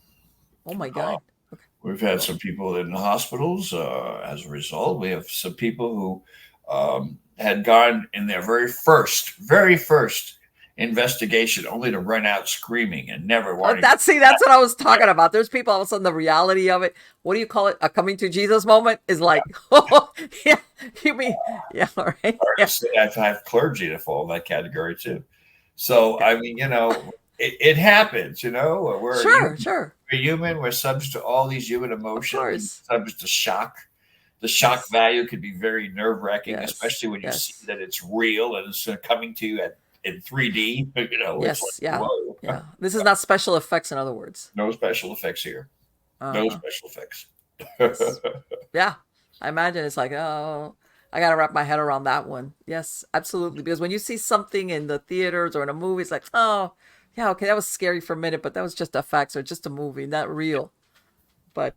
Oh my Uh, God. Okay. we've had Well, some people in the hospitals as a result. We have some people who had gone in their very first investigation, only to run out screaming and never wanting to. that's what I was talking about. There's people all of a sudden the reality of it. What do you call it? A coming to Jesus moment is like, oh, yeah, you mean, yeah, all right. Hard to Yeah. say. I've had clergy to fall in that category too. So I mean, it happens, Sure, sure. we're human. We're subject to all these human Of emotions, course. subject to shock. The shock Yes. value could be very nerve wracking, Yes. especially when you see Yes. that it's real and it's coming to you in 3D. It's like, Yes. Yeah. whoa, Yeah. This is not special effects, in other words. no special effects here. No Uh-huh. special effects. Yes. Yeah. I imagine it's like, oh, I got to wrap my head around that one. Yes, absolutely. Because when you see something in the theaters or in a movie, it's like, oh, yeah, okay, that was scary for a minute, but that was just effects or just a movie, not real. But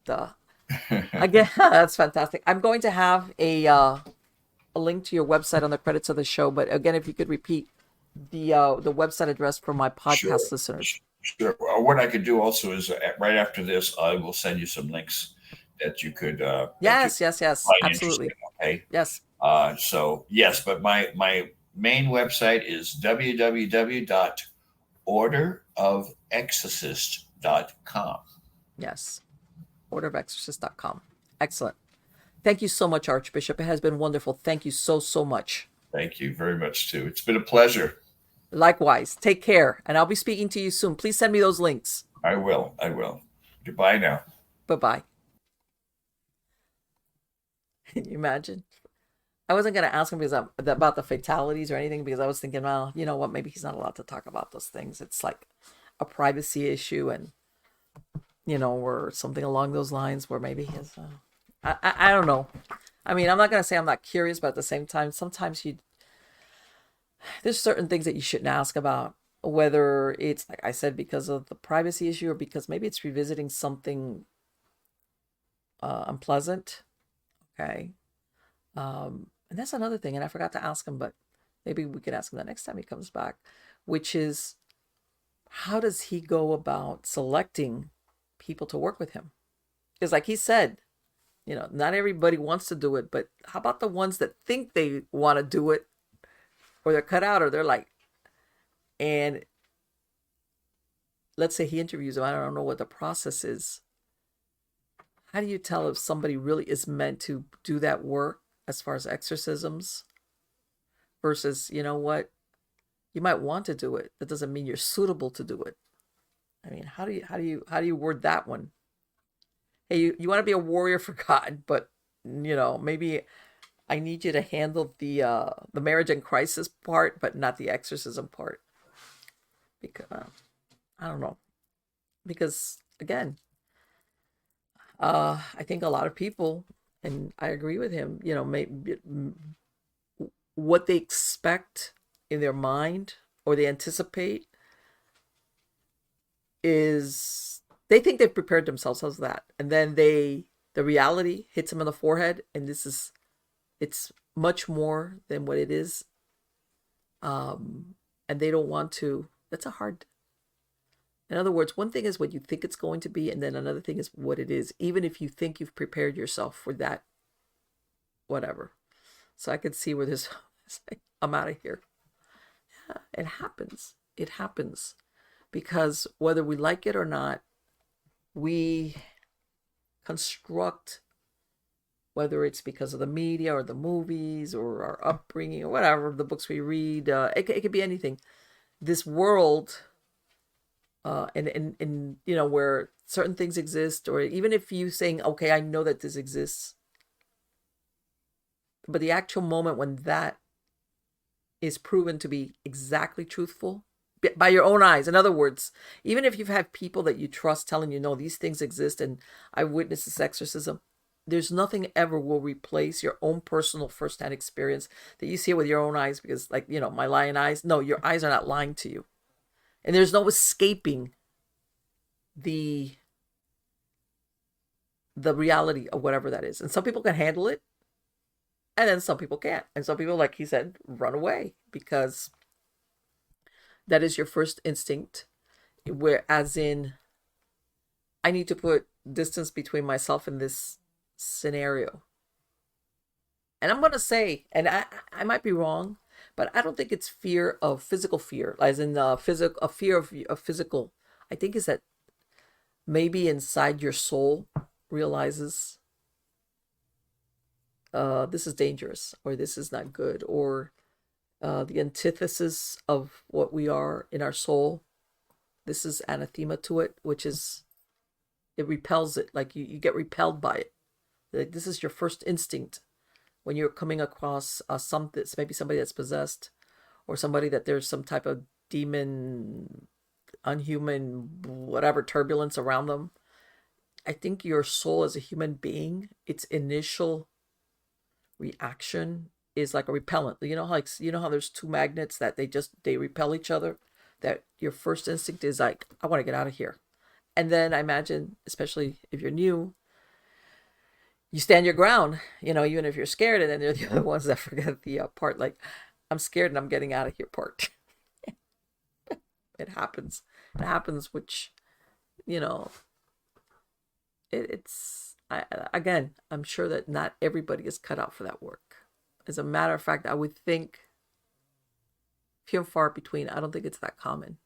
again, that's fantastic. I'm going to have a link to your website on the credits of the show. But again, if you could repeat the website address for my Sure. podcast listeners. Sure. What I could do also is right after this, I will send you some links that you could Yes, yes, yes, find interesting. absolutely. Okay. Yes. So yes, but my main website is www.orderofexorcist.com. Yes. Orderofexorcist.com. Excellent. Thank you so much, Archbishop. It has been wonderful. Thank you so, so much. Thank you very much too. It's been a pleasure. Likewise. Take care. And I'll be speaking to you soon. Please send me those links. I will. I will. Goodbye now. Bye-bye. Can you imagine? I wasn't going to ask him about the fatalities or anything because I was thinking, well, you know what? Maybe he's not allowed to talk about those things. It's like a privacy issue and, or something along those lines where maybe his, I don't know. I mean, I'm not going to say I'm not curious, but at the same time, sometimes there's certain things that you shouldn't ask about, whether it's, like I said, because of the privacy issue or because maybe it's revisiting something unpleasant. Okay. And that's another thing, and I forgot to ask him, but maybe we could ask him the next time he comes back, which is, how does he go about selecting people to work with him? Because like he said, not everybody wants to do it, but how about the ones that think they want to do it, or they're cut out, or they're like, and let's say he interviews them. I don't know what the process is. How do you tell if somebody really is meant to do that work as far as exorcisms versus, what, you might want to do it. That doesn't mean you're suitable to do it. I mean, how do you word that one? Hey, you want to be a warrior for God, but maybe I need you to handle the marriage and crisis part, but not the exorcism part. Because I don't know. Because again, I think a lot of people, and I agree with him, maybe what they expect in their mind or they anticipate is they think they've prepared themselves as that. And then the reality hits them in the forehead. And it's much more than what it is. And they don't want to, in other words, one thing is what you think it's going to be. And then another thing is what it is, even if you think you've prepared yourself for that, whatever. So I could see where this, I'm out of here. Yeah, it happens. It happens. Because whether we like it or not, we construct, whether it's because of the media or the movies or our upbringing or whatever, the books we read, it could be anything. This world, and where certain things exist, or even if you saying, okay, I know that this exists, but the actual moment when that is proven to be exactly truthful by your own eyes. In other words, even if you've had people that you trust telling you, no, these things exist and I witnessed this exorcism, there's nothing ever will replace your own personal firsthand experience that you see it with your own eyes. Because like, my lying eyes, no, your eyes are not lying to you. And there's no escaping the reality of whatever that is. And some people can handle it, and then some people can't. And some people, like he said, run away because that is your first instinct. Whereas in, I need to put distance between myself and this scenario. And I'm going to say, and I might be wrong, but I don't think it's fear of physical fear, as in a fear of physical. I think is that maybe inside your soul realizes this is dangerous, or this is not good, or the antithesis of what we are in our soul this is anathema to it, which is, it repels it. Like you get repelled by it. Like this is your first instinct when you're coming across something, maybe somebody that's possessed, or somebody that there's some type of demon, unhuman, whatever turbulence around them. I think your soul as a human being, its initial reaction is like a repellent. You know how there's two magnets that they repel each other? That your first instinct is like, I want to get out of here. And then I imagine, especially if you're new, you stand your ground, even if you're scared, and then they're the other ones that forget the part, like, I'm scared and I'm getting out of here part. It happens. It happens, which, again, I'm sure that not everybody is cut out for that work. As a matter of fact, I would think few and far between. I don't think it's that common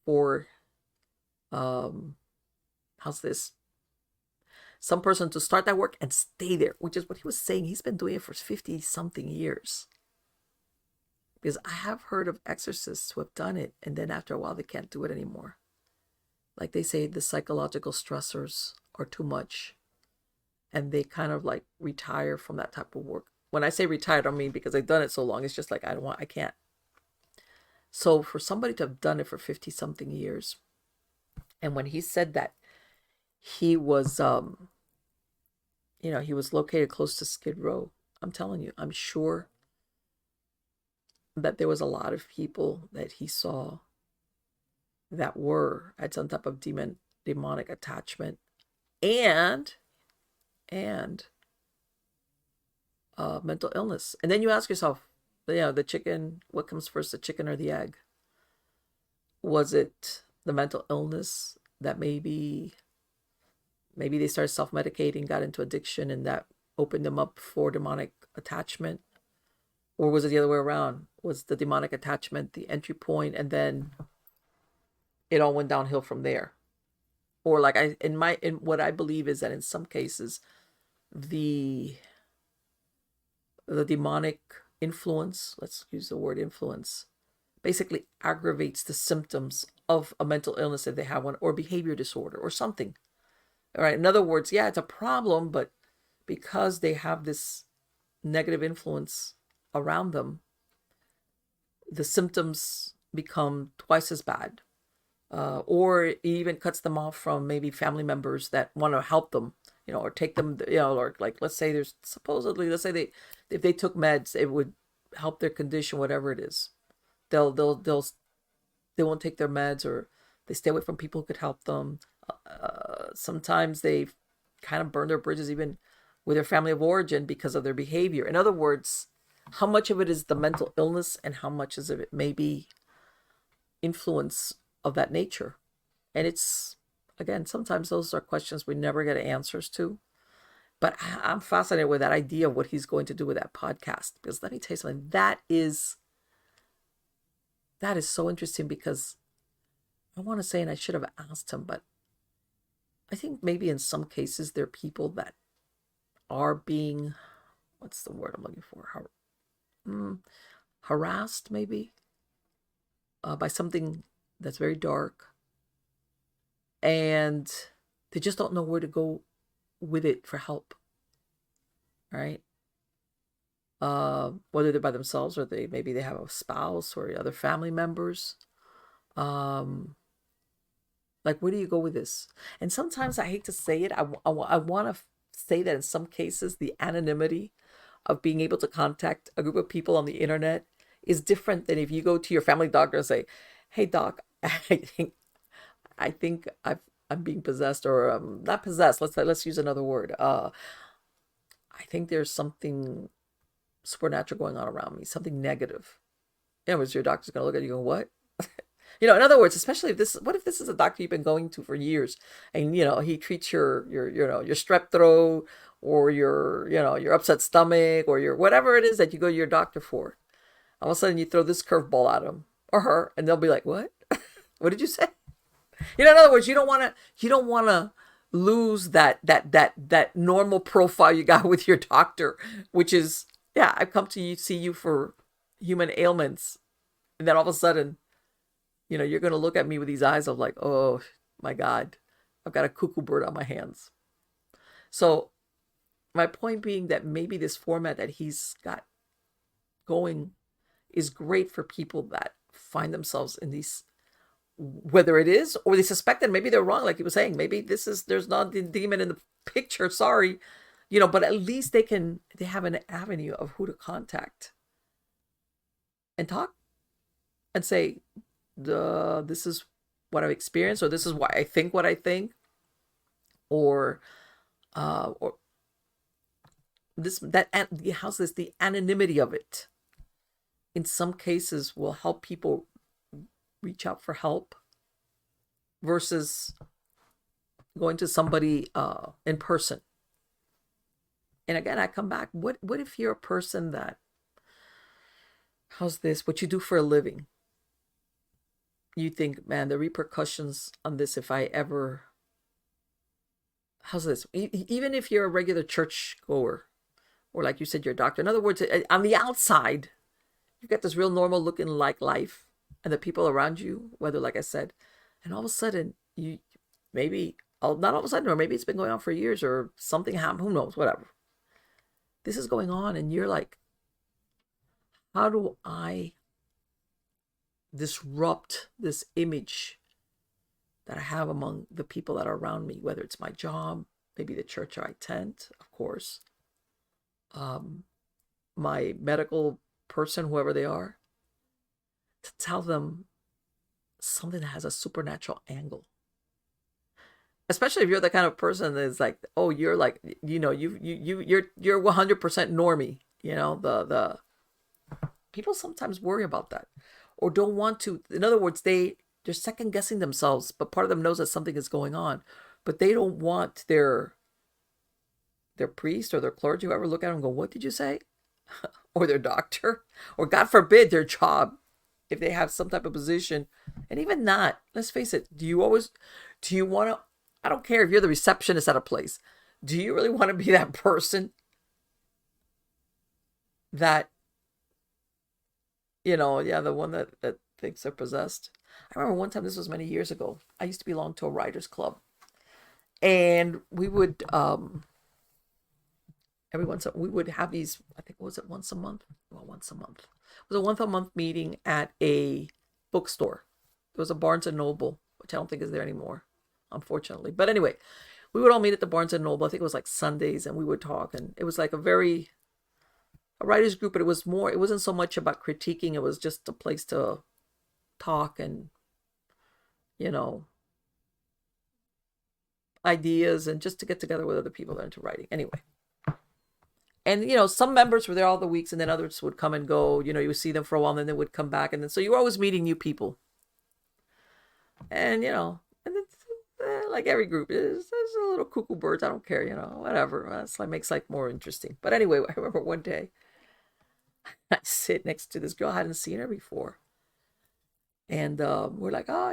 for, how's this? Some person to start that work and stay there, which is what he was saying. He's been doing it for 50 something years. Because I have heard of exorcists who have done it, and then after a while they can't do it anymore. Like they say the psychological stressors are too much, and they kind of like retire from that type of work. When I say retired, I don't mean because they've done it so long. It's just like, I can't. So for somebody to have done it for 50 something years, and when he said that he was, he was located close to Skid Row, I'm telling you, I'm sure that there was a lot of people that he saw that had some type of demonic attachment and mental illness. And then you ask yourself, the chicken, what comes first, the chicken or the egg? Was it the mental illness that maybe they started self-medicating, got into addiction, and that opened them up for demonic attachment? Or was it the other way around? Was the demonic attachment the entry point, and then it all went downhill from there? Or like in what I believe is that in some cases, the demonic influence, let's use the word influence, basically aggravates the symptoms of a mental illness if they have one, or behavior disorder or something. All right. In other words, yeah, it's a problem, but because they have this negative influence around them, the symptoms become twice as bad. Or it even cuts them off from maybe family members that want to help them, or take them, or like, let's say if they took meds, it would help their condition, whatever it is. They won't take their meds, or they stay away from people who could help them. Sometimes they kind of burn their bridges even with their family of origin because of their behavior. In other words, how much of it is the mental illness and how much of it may be influence of that nature? And it's, again, sometimes those are questions we never get answers to. But I'm fascinated with that idea of what he's going to do with that podcast. Because let me tell you something, that is so interesting, because I want to say, and I should have asked him, but I think maybe in some cases there are people that are being, what's the word I'm looking for? Harassed maybe by something that's very dark, and they just don't know where to go with it for help, right? Whether they're by themselves, or maybe they have a spouse or other family members. Like, where do you go with this? And sometimes, I hate to say it, I want to say that in some cases, the anonymity of being able to contact a group of people on the internet is different than if you go to your family doctor and say, "Hey doc, I think I'm being possessed, or not possessed. Let's use another word. I think there's something supernatural going on around me, something negative." Your doctor's going to look at you and go, "What?" In other words, especially what if this is a doctor you've been going to for years, and he treats your strep throat, or your upset stomach, or your whatever it is that you go to your doctor for. All of a sudden you throw this curveball at him or her, and they'll be like, "What? What did you say?" In other words, you don't want to lose that normal profile you got with your doctor, which is, I've come to see you for human ailments, and then all of a sudden You're going to look at me with these eyes of like, oh my God, I've got a cuckoo bird on my hands. So my point being that maybe this format that he's got going is great for people that find themselves in these, whether it is or they suspect that maybe they're wrong, like he was saying, maybe there's not the demon in the picture, sorry, but at least they have an avenue of who to contact and talk and say, this is what I've experienced, or this is why I think what I think, or this, that, and how's this, the anonymity of it in some cases will help people reach out for help versus going to somebody in person. And again, I come back, what if you're a person that, how's this, what you do for a living, you think, man, the repercussions on this, if I ever, how's this, even if you're a regular church goer, or like you said, you're a doctor, in other words, on the outside, you've got this real normal looking like life, and the people around you, whether, like I said, and all of a sudden, you maybe, not all of a sudden, or maybe it's been going on for years, or something happened, who knows, whatever. This is going on, and you're like, how do I disrupt this image that I have among the people that are around me, whether it's my job, maybe the church I attend, of course, my medical person, whoever they are, to tell them something that has a supernatural angle. Especially if you're the kind of person that's like, oh, you're like, you're 100% normie. The people sometimes worry about that, or don't want to. In other words, they're second guessing themselves, but part of them knows that something is going on, but they don't want their priest or their clergy, whoever, look at them and go, what did you say? Or their doctor, or God forbid, their job, if they have some type of position. And even not, let's face it, do you want to, I don't care if you're the receptionist at a place, do you really want to be that person that, the one that thinks they're possessed? I remember one time, this was many years ago, I used to belong to a writers club, and we would, we would have these, I think, was it once a month? Well, once a month. It was a once-a-month meeting at a bookstore. It was a Barnes & Noble, which I don't think is there anymore, unfortunately. But anyway, we would all meet at the Barnes & Noble. I think it was like Sundays, and we would talk. And it was like a writer's group, but it wasn't so much about critiquing. It was just a place to talk and, ideas, and just to get together with other people that are into writing. Anyway. And, some members were there all the weeks, and then others would come and go. You would see them for a while, and then they would come back. And then, so you were always meeting new people. And, and it's, like every group, there's a little cuckoo birds. I don't care, whatever. That's like, makes life more interesting. But anyway, I remember one day, I sit next to this girl. I hadn't seen her before. And we're like, oh,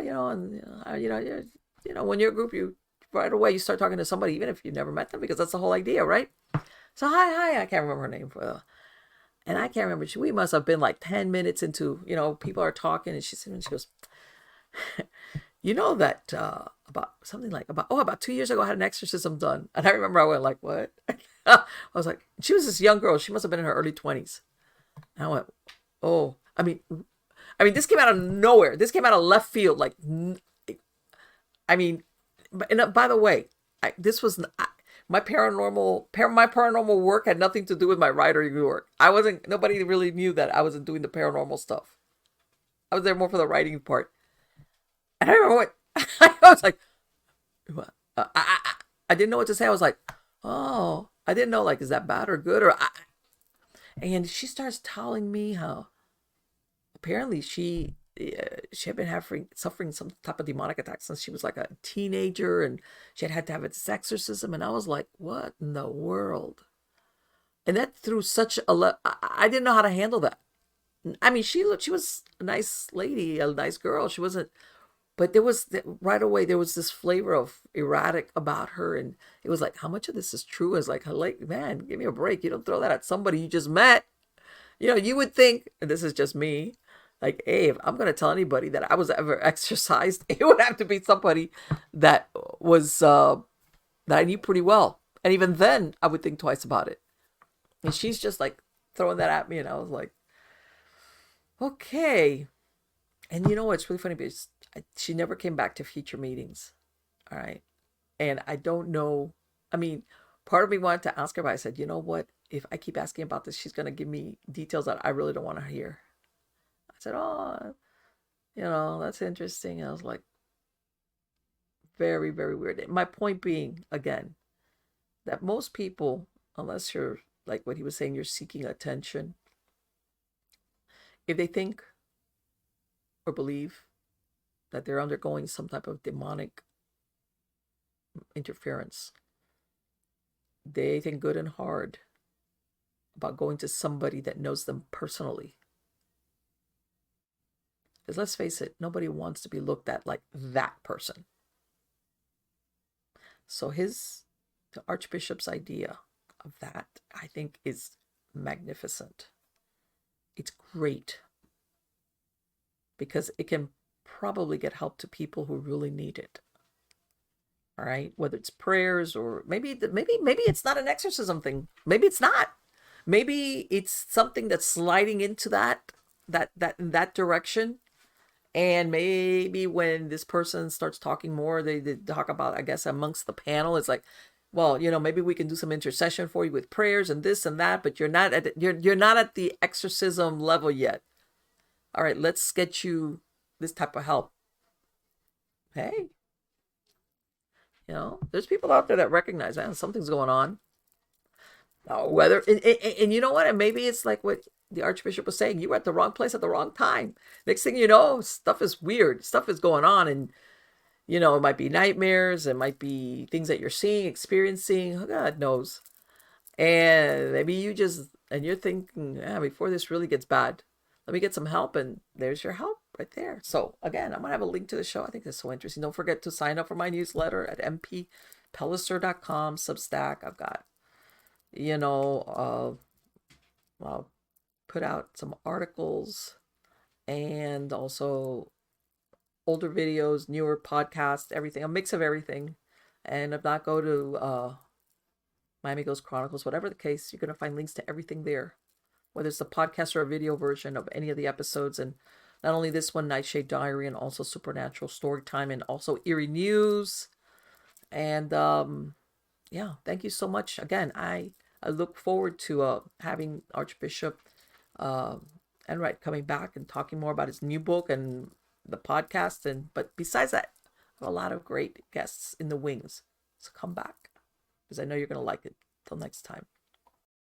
when you're a group, you right away, you start talking to somebody, even if you've never met them, because that's the whole idea, right? So hi, I can't remember her name, and I can't remember. We must have been like 10 minutes into, people are talking, and she goes, that about 2 years ago, I had an exorcism done. And I remember I went like, what? I was like, she was this young girl. She must have been in her early 20s. And I went, oh, I mean, this came out of nowhere. This came out of left field. Like, by the way, this was my paranormal work had nothing to do with my writing work. Nobody really knew that I wasn't doing the paranormal stuff. I was there more for the writing part. And I remember I was like, I didn't know what to say. I was like, oh, I didn't know, like, is that bad or good? And she starts telling me how apparently she had been suffering some type of demonic attack since she was like a teenager, and she had to have its exorcism. And I was like, what in the world? And that threw such I didn't know how to handle that. I mean, she was a nice lady, a nice girl. She wasn't, but right away, there was this flavor of erratic about her. And it was like, how much of this is true? Is like, man, give me a break. You don't throw that at somebody you just met. You would think, and this is just me, Like, hey, if I'm gonna tell anybody that I was ever exercised, it would have to be somebody that was that I knew pretty well. And even then, I would think twice about it. And she's just like throwing that at me, and I was like, okay. And you know what's really funny? Because she never came back to future meetings. All right. And I don't know. I mean, part of me wanted to ask her, but I said, you know what? If I keep asking about this, she's going to give me details that I really don't want to hear. I said, oh, that's interesting. And I was like, very, very weird. My point being, again, that most people, unless you're like what he was saying, you're seeking attention, if they think or believe that they're undergoing some type of demonic interference, they think good and hard about going to somebody that knows them personally. Because let's face it, nobody wants to be looked at like that person. So the Archbishop's idea of that, I think, is magnificent. It's great because it can probably get help to people who really need it. All right, whether it's prayers or maybe it's not an exorcism thing. Maybe it's not. Maybe it's something that's sliding into that in that direction. And maybe when this person starts talking more, they talk about, I guess, amongst the panel, it's like, well, maybe we can do some intercession for you with prayers and this and that, but you're not at the exorcism level yet. All right, let's get you this type of help. Hey, there's people out there that recognize that something's going on. Whether and you know what, and maybe it's like what the Archbishop was saying, you were at the wrong place at the wrong time. Next thing you know, stuff is weird, stuff is going on, and it might be nightmares, it might be things that you're seeing, experiencing, God knows. And maybe you're thinking, before this really gets bad, let me get some help, and there's your help right there. So again, I'm gonna have a link to the show. I think that's so interesting. Don't forget to sign up for my newsletter at mpellicer.com Substack. I've got I'll put out some articles and also older videos, newer podcasts, everything, a mix of everything. And if not, go to Miami Ghost Chronicles, whatever the case, you're going to find links to everything there, whether it's the podcast or a video version of any of the episodes. And not only this one, Nightshade Diary, and also Supernatural Storytime, and also Eerie News. And thank you so much. Again, I look forward to having Archbishop Enright coming back and talking more about his new book and the podcast. But besides that, I have a lot of great guests in the wings. So come back, because I know you're going to like it. Till next time.